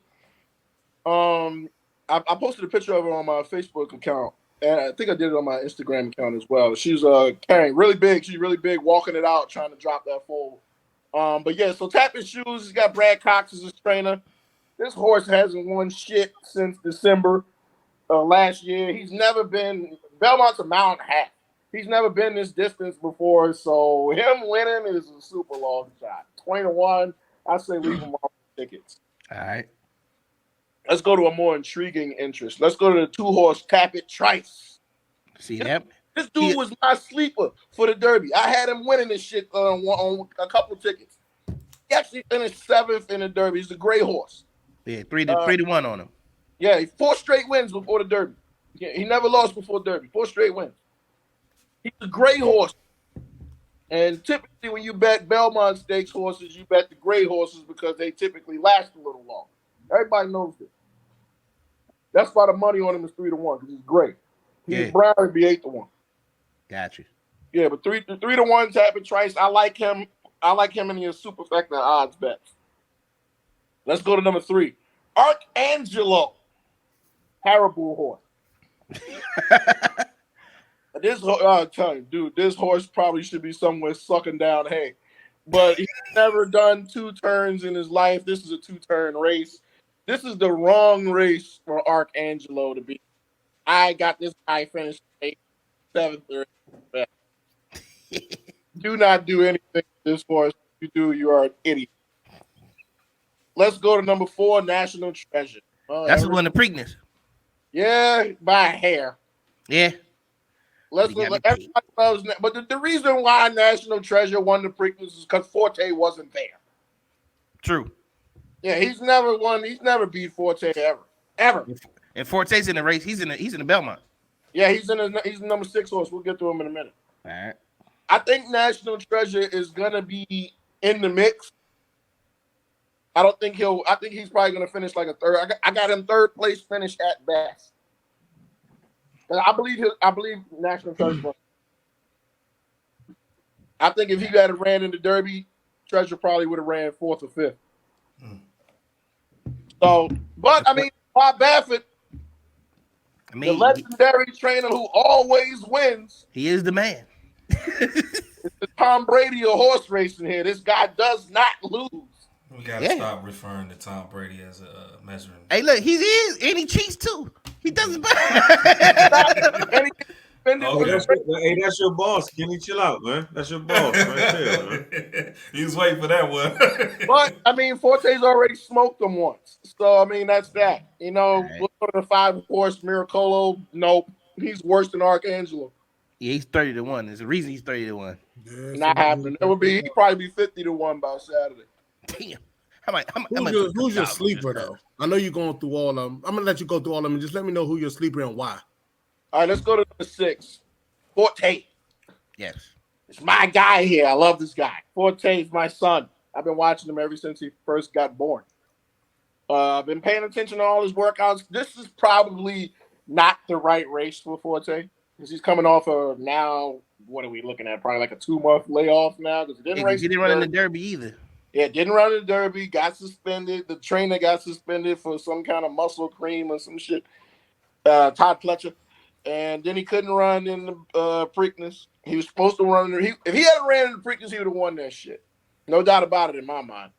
I posted a picture of her on my Facebook account, and I think I did it on my Instagram account as well. She's carrying really big. She's really big, walking it out, trying to drop that foal. But yeah, so Tapping Shoes, he's got Brad Cox as his trainer. This horse hasn't won shit since December last year. He's never been Belmont's a mile and a half. He's never been this distance before, so him winning is a super long shot. 20-1. I say leave him off the tickets. All right. Let's go to a more intriguing interest. Let's go to the 2-horse Tappet Trice. See that? This dude was my sleeper for the Derby. I had him winning this shit on a couple tickets. He actually finished 7th in the Derby. He's a great horse. Yeah, 3-1 on him. Yeah, 4 straight wins before the Derby. Yeah, he never lost before Derby. 4 straight wins. He's a great horse. And typically when you bet Belmont Stakes horses, you bet the gray horses because they typically last a little long. Everybody knows this. That's why the money on him is 3-1 because he's great. He's brown, it'd be 8-1. Gotcha. Yeah, but 3-1 Tappet Trice. I like him. I like him in the superfecta odds bets. Let's go to number 3. Archangelo. Terrible horse. I'll tell you, dude, this horse probably should be somewhere sucking down hay. But he's never done 2 turns in his life. This is a 2-turn race. This is the wrong race for Archangelo to be. I got this guy finished 8th, 7th, or 8th. Do not do anything with this horse. If you do, you are an idiot. Let's go to number 4, National Treasure. That's the one, the Preakness. Yeah, by a hair. Yeah. Everybody loves, but the reason why National Treasure won the Preakness is because Forte wasn't there. True. Yeah, he's never won. He's never beat Forte ever. And Forte's in the race. He's in the Belmont. Yeah, he's the number 6 horse. We'll get to him in a minute. All right. I think National Treasure is gonna be in the mix. I think he's probably gonna finish like a 3rd. I got him 3rd place finish at best. I believe National Treasure. I think if he had ran in the Derby, Treasure probably would have ran 4th or 5th. So, but I mean, Bob Baffert, the legendary trainer who always wins. He is the man. It's the Tom Brady of horse racing here. This guy does not lose. We gotta stop referring to Tom Brady as a measuring. Hey, look, he is, and he cheats too. He doesn't. That's your boss. Kenny, chill out, man. That's your boss right there, man. He was waiting for that one. But I mean, Forte's already smoked him once, so I mean that's that. You know, right. Look at the 5-horse Miracolo. Nope, he's worse than Archangelo. Yeah, he's 30-1. There's a reason he's 30-1. Not happening. He'd probably be 50-1 by Saturday. Damn. Who's your sleeper though? I know you're going through all of them. I'm gonna let you go through all of them and just let me know who your sleeper and why. All right, let's go to number 6. Forte. Yes. It's my guy here. I love this guy. Forte is my son. I've been watching him ever since he first got born. I've been paying attention to all his workouts. This is probably not the right race for Forte because he's coming off of now. What are we looking at? Probably like a 2-month layoff now because he didn't run in the Derby either. Yeah, didn't run in the Derby. Got suspended. The trainer got suspended for some kind of muscle cream or some shit. Todd Pletcher. And then he couldn't run in the Preakness. He was supposed to run. If he had ran in the Preakness, he would have won that shit. No doubt about it in my mind.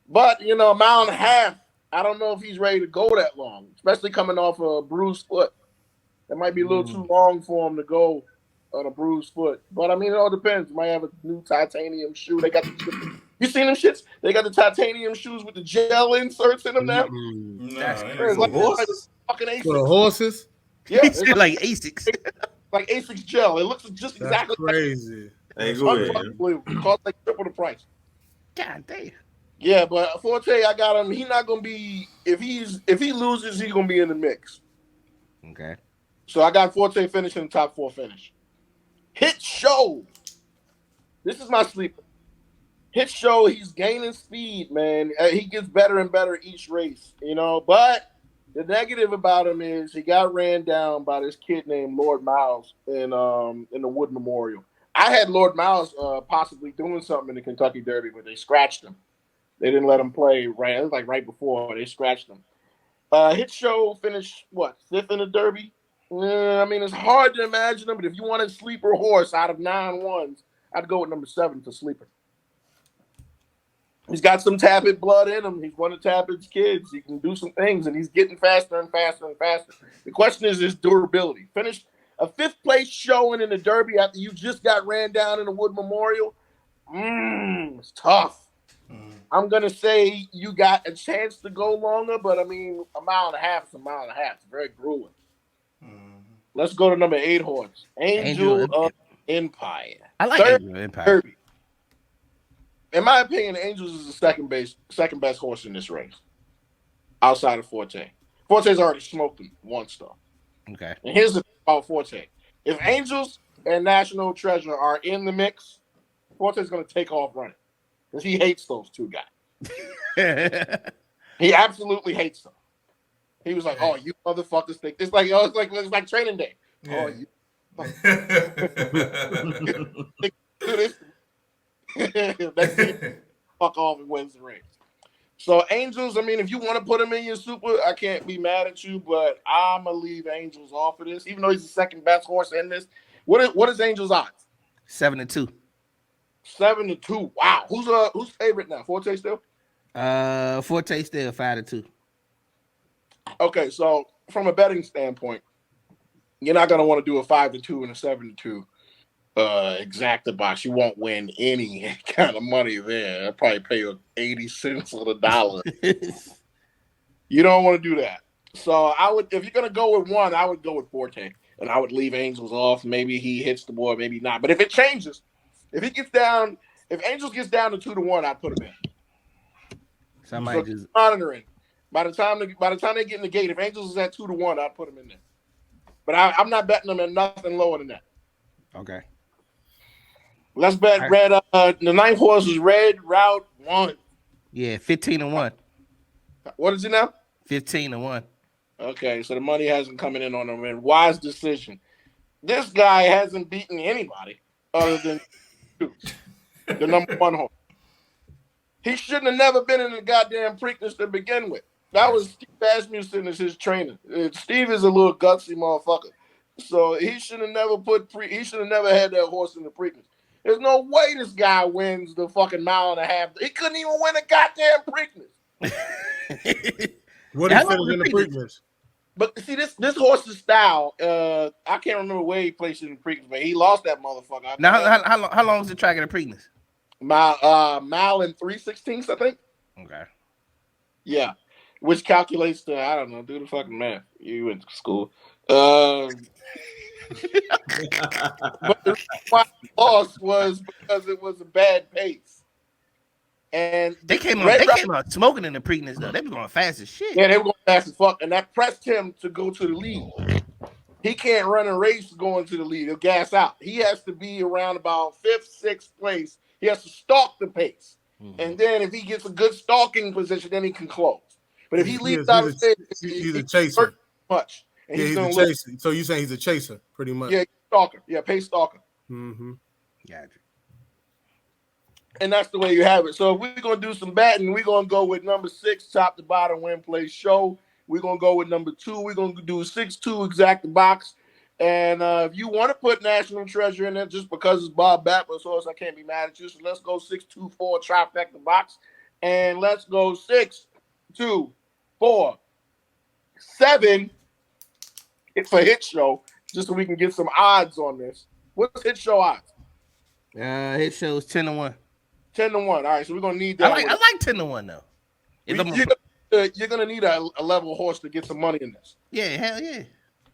But, you know, a mile and a half, I don't know if he's ready to go that long, especially coming off a bruised foot. It might be a little too long for him to go on a bruised foot. But, I mean, it all depends. He might have a new titanium shoe. They got you seen them shits? They got the titanium shoes with the gel inserts in them now. That's crazy. Like horses? Fucking For the horses? Yeah, it's like Asics. like A6 gel. It looks just That's exactly crazy. Hey, go ahead. unfucking It costs like triple the price. God damn. Yeah, but Forte, I got him. He's not gonna be if he loses, he's gonna be in the mix. Okay. So I got Forte finishing the top 4 finish. Hit Show. This is my sleeper. Hit Show, he's gaining speed, man. He gets better and better each race, you know. But the negative about him is he got ran down by this kid named Lord Miles in the Wood Memorial. I had Lord Miles possibly doing something in the Kentucky Derby, but they scratched him. They didn't let him play right. It was like right before they scratched him. Hit Show finished what 5th in the Derby. I mean, it's hard to imagine him, but if you want a sleeper horse out of 9 ones, I'd go with number 7 for sleeper. He's got some Tappet blood in him. He's one of Tappet's kids. He can do some things, and he's getting faster and faster and faster. The question is his durability. Finished a 5th place showing in the Derby after you just got ran down in the Wood Memorial. It's tough. I'm going to say you got a chance to go longer, but I mean, a mile and a half is a mile and a half. It's very grueling. Let's go to number 8 horse. Angel of Empire. I like Angel of Empire. Derby. In my opinion, Angels is the second best horse in this race, outside of Forte. Forte's already smoked him once, though. Okay. And here's the thing about Forte. If Angels and National Treasure are in the mix, Forte's going to take off running. Because he hates those 2 guys. He absolutely hates them. He was like, "Oh, you motherfuckers think it's like training day." Yeah. Oh, you do this. Fuck off and wins the race. So Angels, I mean, if you want to put him in your super, I can't be mad at you, but I'm gonna leave Angels off of this, even though he's the second best horse in this. What is Angels odds? 7-2. 7-2. Wow. Who's favorite now? Forte still? Forte still 5-2. Okay, so from a betting standpoint, you're not gonna want to do a 5-2 and a 7-2 exacta box. You won't win any kind of money there. I'll probably pay you 80 cents on the dollar. You don't want to do that. So I would, if you're gonna go with one, I would go with Forte, and I would leave Angels off. Maybe he hits the board, maybe not. But if it changes, if Angels gets down to 2-1, I'd put him in. Somebody just monitoring. By the time they get in the gate, if Angels is at 2-1, I'd put him in there. But I'm not betting them at nothing lower than that. okay. Let's bet red. The 9th horse is Red Route 1. Yeah, 15-1. What is it now? 15-1. Okay, so the money hasn't coming in on him. And wise decision. This guy hasn't beaten anybody other than the number 1 horse. He shouldn't have never been in the goddamn Preakness to begin with. That was Steve Asmussen as his trainer. Steve is a little gutsy motherfucker. So he should have never had that horse in the Preakness. There's no way this guy wins the fucking mile and a half. He couldn't even win a goddamn Preakness. What is in the Preakness? But see, this horse's style, I can't remember where he placed it in the Preakness, but he lost that motherfucker. Now, how long is the track of the Preakness? Mile and 3/16, I think. Okay. Yeah. Which calculates to, I don't know, do the fucking math. You went to school. But the reason why I lost was because it was a bad pace. And They came out smoking in the Preakness, though. They were going fast as shit. yeah, they were going fast as fuck. And that pressed him to go to the lead. He can't run a race going to the lead. He'll gas out. He has to be around about 5th, 6th place. He has to stalk the pace. Mm-hmm. And then if he gets a good stalking position, then he can close. But if he leaves out of stage, he's a chaser. Much. And yeah, he's a chaser. So you're saying he's a chaser, pretty much. Yeah, stalker. Yeah, pace stalker. Mm-hmm. Gotcha. And that's the way you have it. So if we're going to do some batting, we're going to go with number 6, top to bottom, win, play, show. We're going to go with number 2. We're going to do 6-2, exact box. And if you want to put National Treasure in there just because it's Bob Baptist's horse, I can't be mad at you. So let's go 6-2-4 trifecta box. And let's go 6-2-4-7 for Hit Show, just so we can get some odds on this. What's Hit Show odds? Hit Show's 10-1. 10-1. All right, so we're gonna need that. I like 10-1 though. You're gonna need a level horse to get some money in this. Yeah, hell yeah.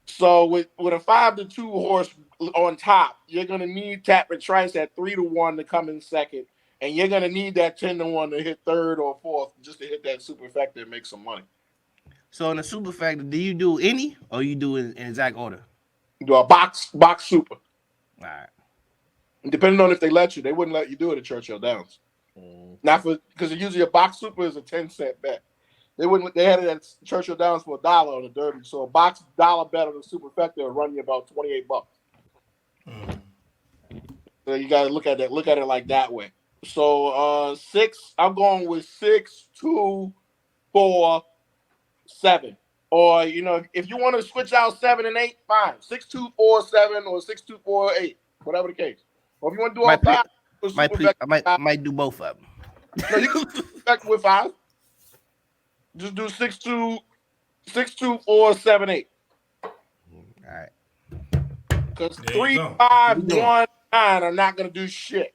So with a 5-2 horse on top, you're gonna need Tapper Trice at 3-1 to come in second, and you're gonna need that 10-1 to hit third or fourth just to hit that superfecta and make some money. So in the superfecta, do you do any or you do in exact order? You do a box super. All right. And depending on if they let you, they wouldn't let you do it at Churchill Downs. Not for because usually a box super is a 10-cent bet. They wouldn't. They had it at Churchill Downs for $1 on the Derby. So a box dollar bet on the superfecta will run you about $28. So you got to look at that. Look at it like that way. So 6. I'm going with 6, 2, 4, 7. Or if you want to switch out 7 and 8, fine. 6, 2, 4, 7, or 6, 2, 4, 8, whatever the case. Or if you want to do all 5, I might do both of them. No, you can back with 5. Just do 6, 2, 4, 7, 8. All right. Because 3, 5, 1, 9 are not going to do shit.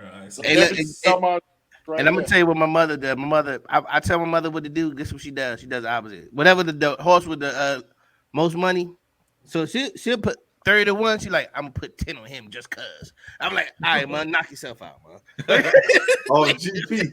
Right, so and I'm gonna tell you what my mother does. My mother, I tell my mother what to do. Guess what she does? She does the opposite. Whatever the horse with the most money, so she'll put 30-1. She like, I'm gonna put 10 on him just cause. I'm like, all right, man, knock yourself out, man. On GP.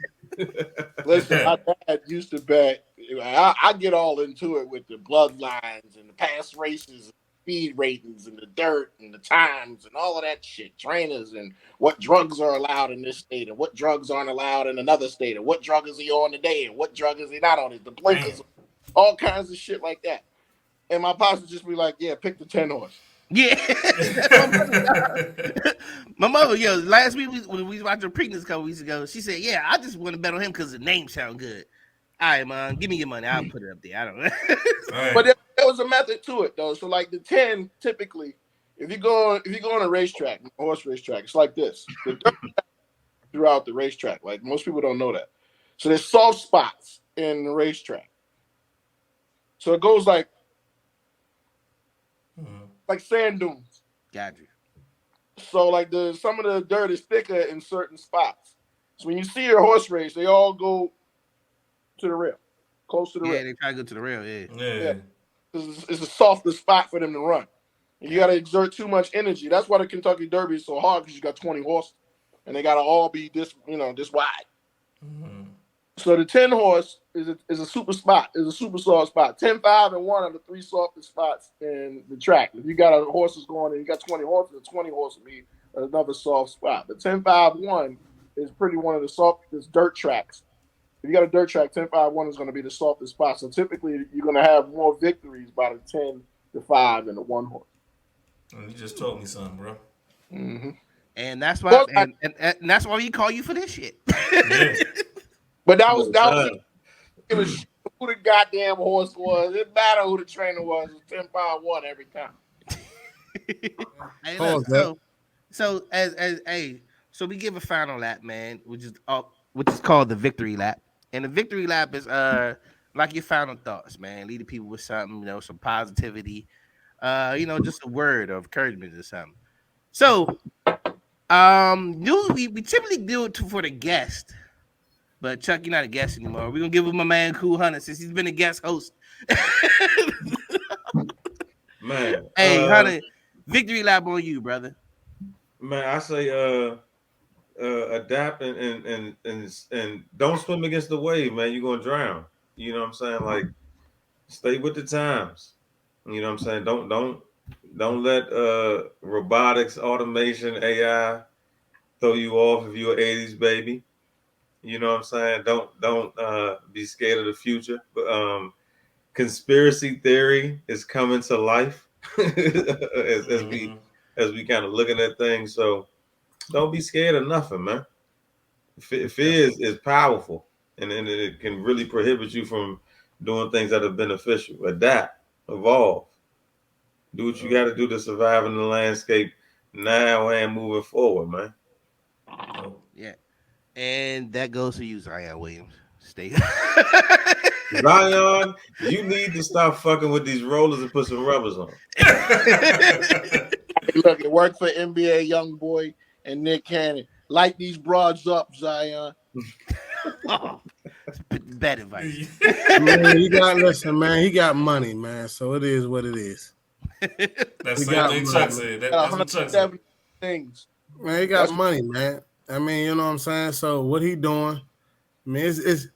Listen, my dad used to bet. I get all into it with the bloodlines and the past races, speed ratings, and the dirt and the times and all of that shit. Trainers and what drugs are allowed in this state and what drugs aren't allowed in another state and what drug is he on today and what drug is he not on. The blinkers, all kinds of shit like that. And my pops would just be like, "Yeah, pick the 10 horse." Yeah. My mother, last week when we was watching Preakness a couple weeks ago, she said, "Yeah, I just want to bet on him because the name sound good." All right, man, give me your money. I'll put it up there. I don't know. But there was a method to it though. So like the 10, typically, if you go on a racetrack, a horse racetrack, it's like this. The dirt throughout the racetrack. Like most people don't know that. So there's soft spots in the racetrack. So it goes like sand dunes. Got you. So like some of the dirt is thicker in certain spots. So when you see your horse race, they all go to the rail, close to the rail. Yeah, they try to go to the rail. Yeah. It's a softer spot for them to run. And you got to exert too much energy. That's why the Kentucky Derby is so hard because you got 20 horses, and they got to all be this wide. Mm-hmm. So the 10 horse is a super spot, is a super soft spot. 10, 5, and 1 are the 3 softest spots in the track. If you got horses going and you got 20 horses, the 20 horses will be another soft spot. But 10, 5, 1 is pretty one of the softest dirt tracks. If you got a dirt track, 10, 5, 1 is going to be the softest spot. So typically you're going to have more victories by the 10, the 5, and the 1 horse. You just told me something, bro. Mm-hmm. And that's why, and that's why we call you for this shit. Yeah. But that was it was who the goddamn horse was. It didn't matter who the trainer was. It was 10, 5, 1 every time. Hey, look, so we give a final lap, man, which is called the victory lap. And the victory lap is like your final thoughts, man. Lead the people with something, some positivity, just a word of encouragement or something. So, we typically do it for the guest, but Chuck, you're not a guest anymore. We're gonna give him my man Cool Hunter since he's been a guest host. Man, hey, Hunter, victory lap on you, brother. Man, I say adapt and don't swim against the wave, man. You're gonna drown. You know what I'm saying? Like, stay with the times. You know what I'm saying? Don't let robotics, automation, AI throw you off if you're an 80s baby. You know what I'm saying? Don't be scared of the future. But conspiracy theory is coming to life as we kind of looking at things. So don't be scared of nothing, man. Fear is powerful, and it can really prohibit you from doing things that are beneficial. Adapt, evolve, do what you got to do to survive in the landscape now and moving forward, man. Yeah, and that goes to you, Zion Williams. Stay. Zion, you need to stop fucking with these rollers and put some rubbers on. Look, it worked for NBA Youngboy and Nick Cannon. Light these broads up, Zion. Bad advice. Man, he got money, man. So it is what it is. That's the same thing Chuck said. That's what Chuck said. Things. Man, he got money, man. I mean, you know what I'm saying? So what he doing? I mean, it's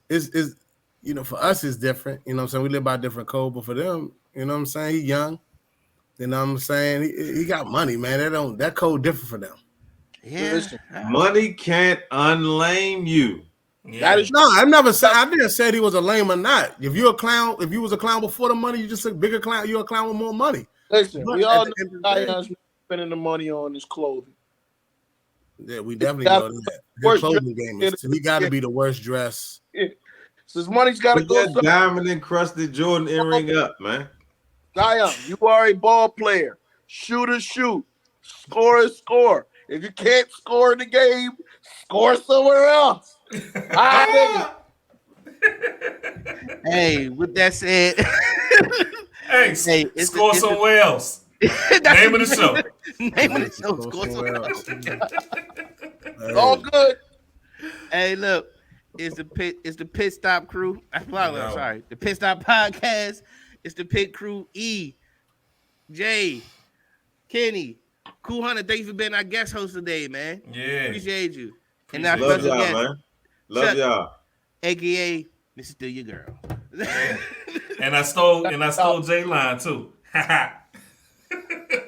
you know, for us it's different. You know what I'm saying? We live by a different code, but for them, you know what I'm saying? He young. You know what I'm saying? He got money, man. That code different for them. Yeah. Money can't unlame you. Yeah. No, I never said he was a lame or not. If you're a clown, if you was a clown before the money, you just a bigger clown. You're a clown with more money. Listen, But we all at the end know of the day- Zion's spending the money on his clothing. Yeah, we definitely know that. His Worst clothing game is he got to be the worst dressed. So his money's got to Put go that somewhere. diamond encrusted Jordan earring up, man. Zion, you are a ball player. Shooter, shoot. Scorer, score. If you can't score in the game, score somewhere else. Hey, with that said, Hey, score somewhere else. Name of the show. Name of the show. Score somewhere else. It's all good. Hey, look, it's the Pit Stop crew. I'm sorry, the Pit Stop Podcast. It's the Pit Crew. E, Jay, Kenny, Cool Hunter. Thank you for being our guest host today, man. Yeah, appreciate you. And our Love special y'all, guest, man. Love Chuck, y'all. AKA Mr. Still Your Girl. and I stole J line too.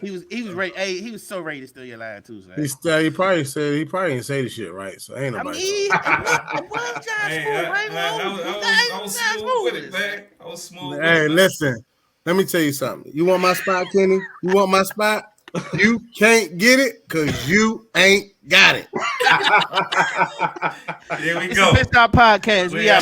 He was ready. Hey, he was so ready to steal your line too. So. He probably didn't say the shit right. So ain't nobody. I was smooth with it, man. I was smooth. Hey, listen. Let me tell you something. You want my spot, Kenny? You want my spot? You can't get it because you ain't got it. Here we go. It's the PittStop Podcast. We out.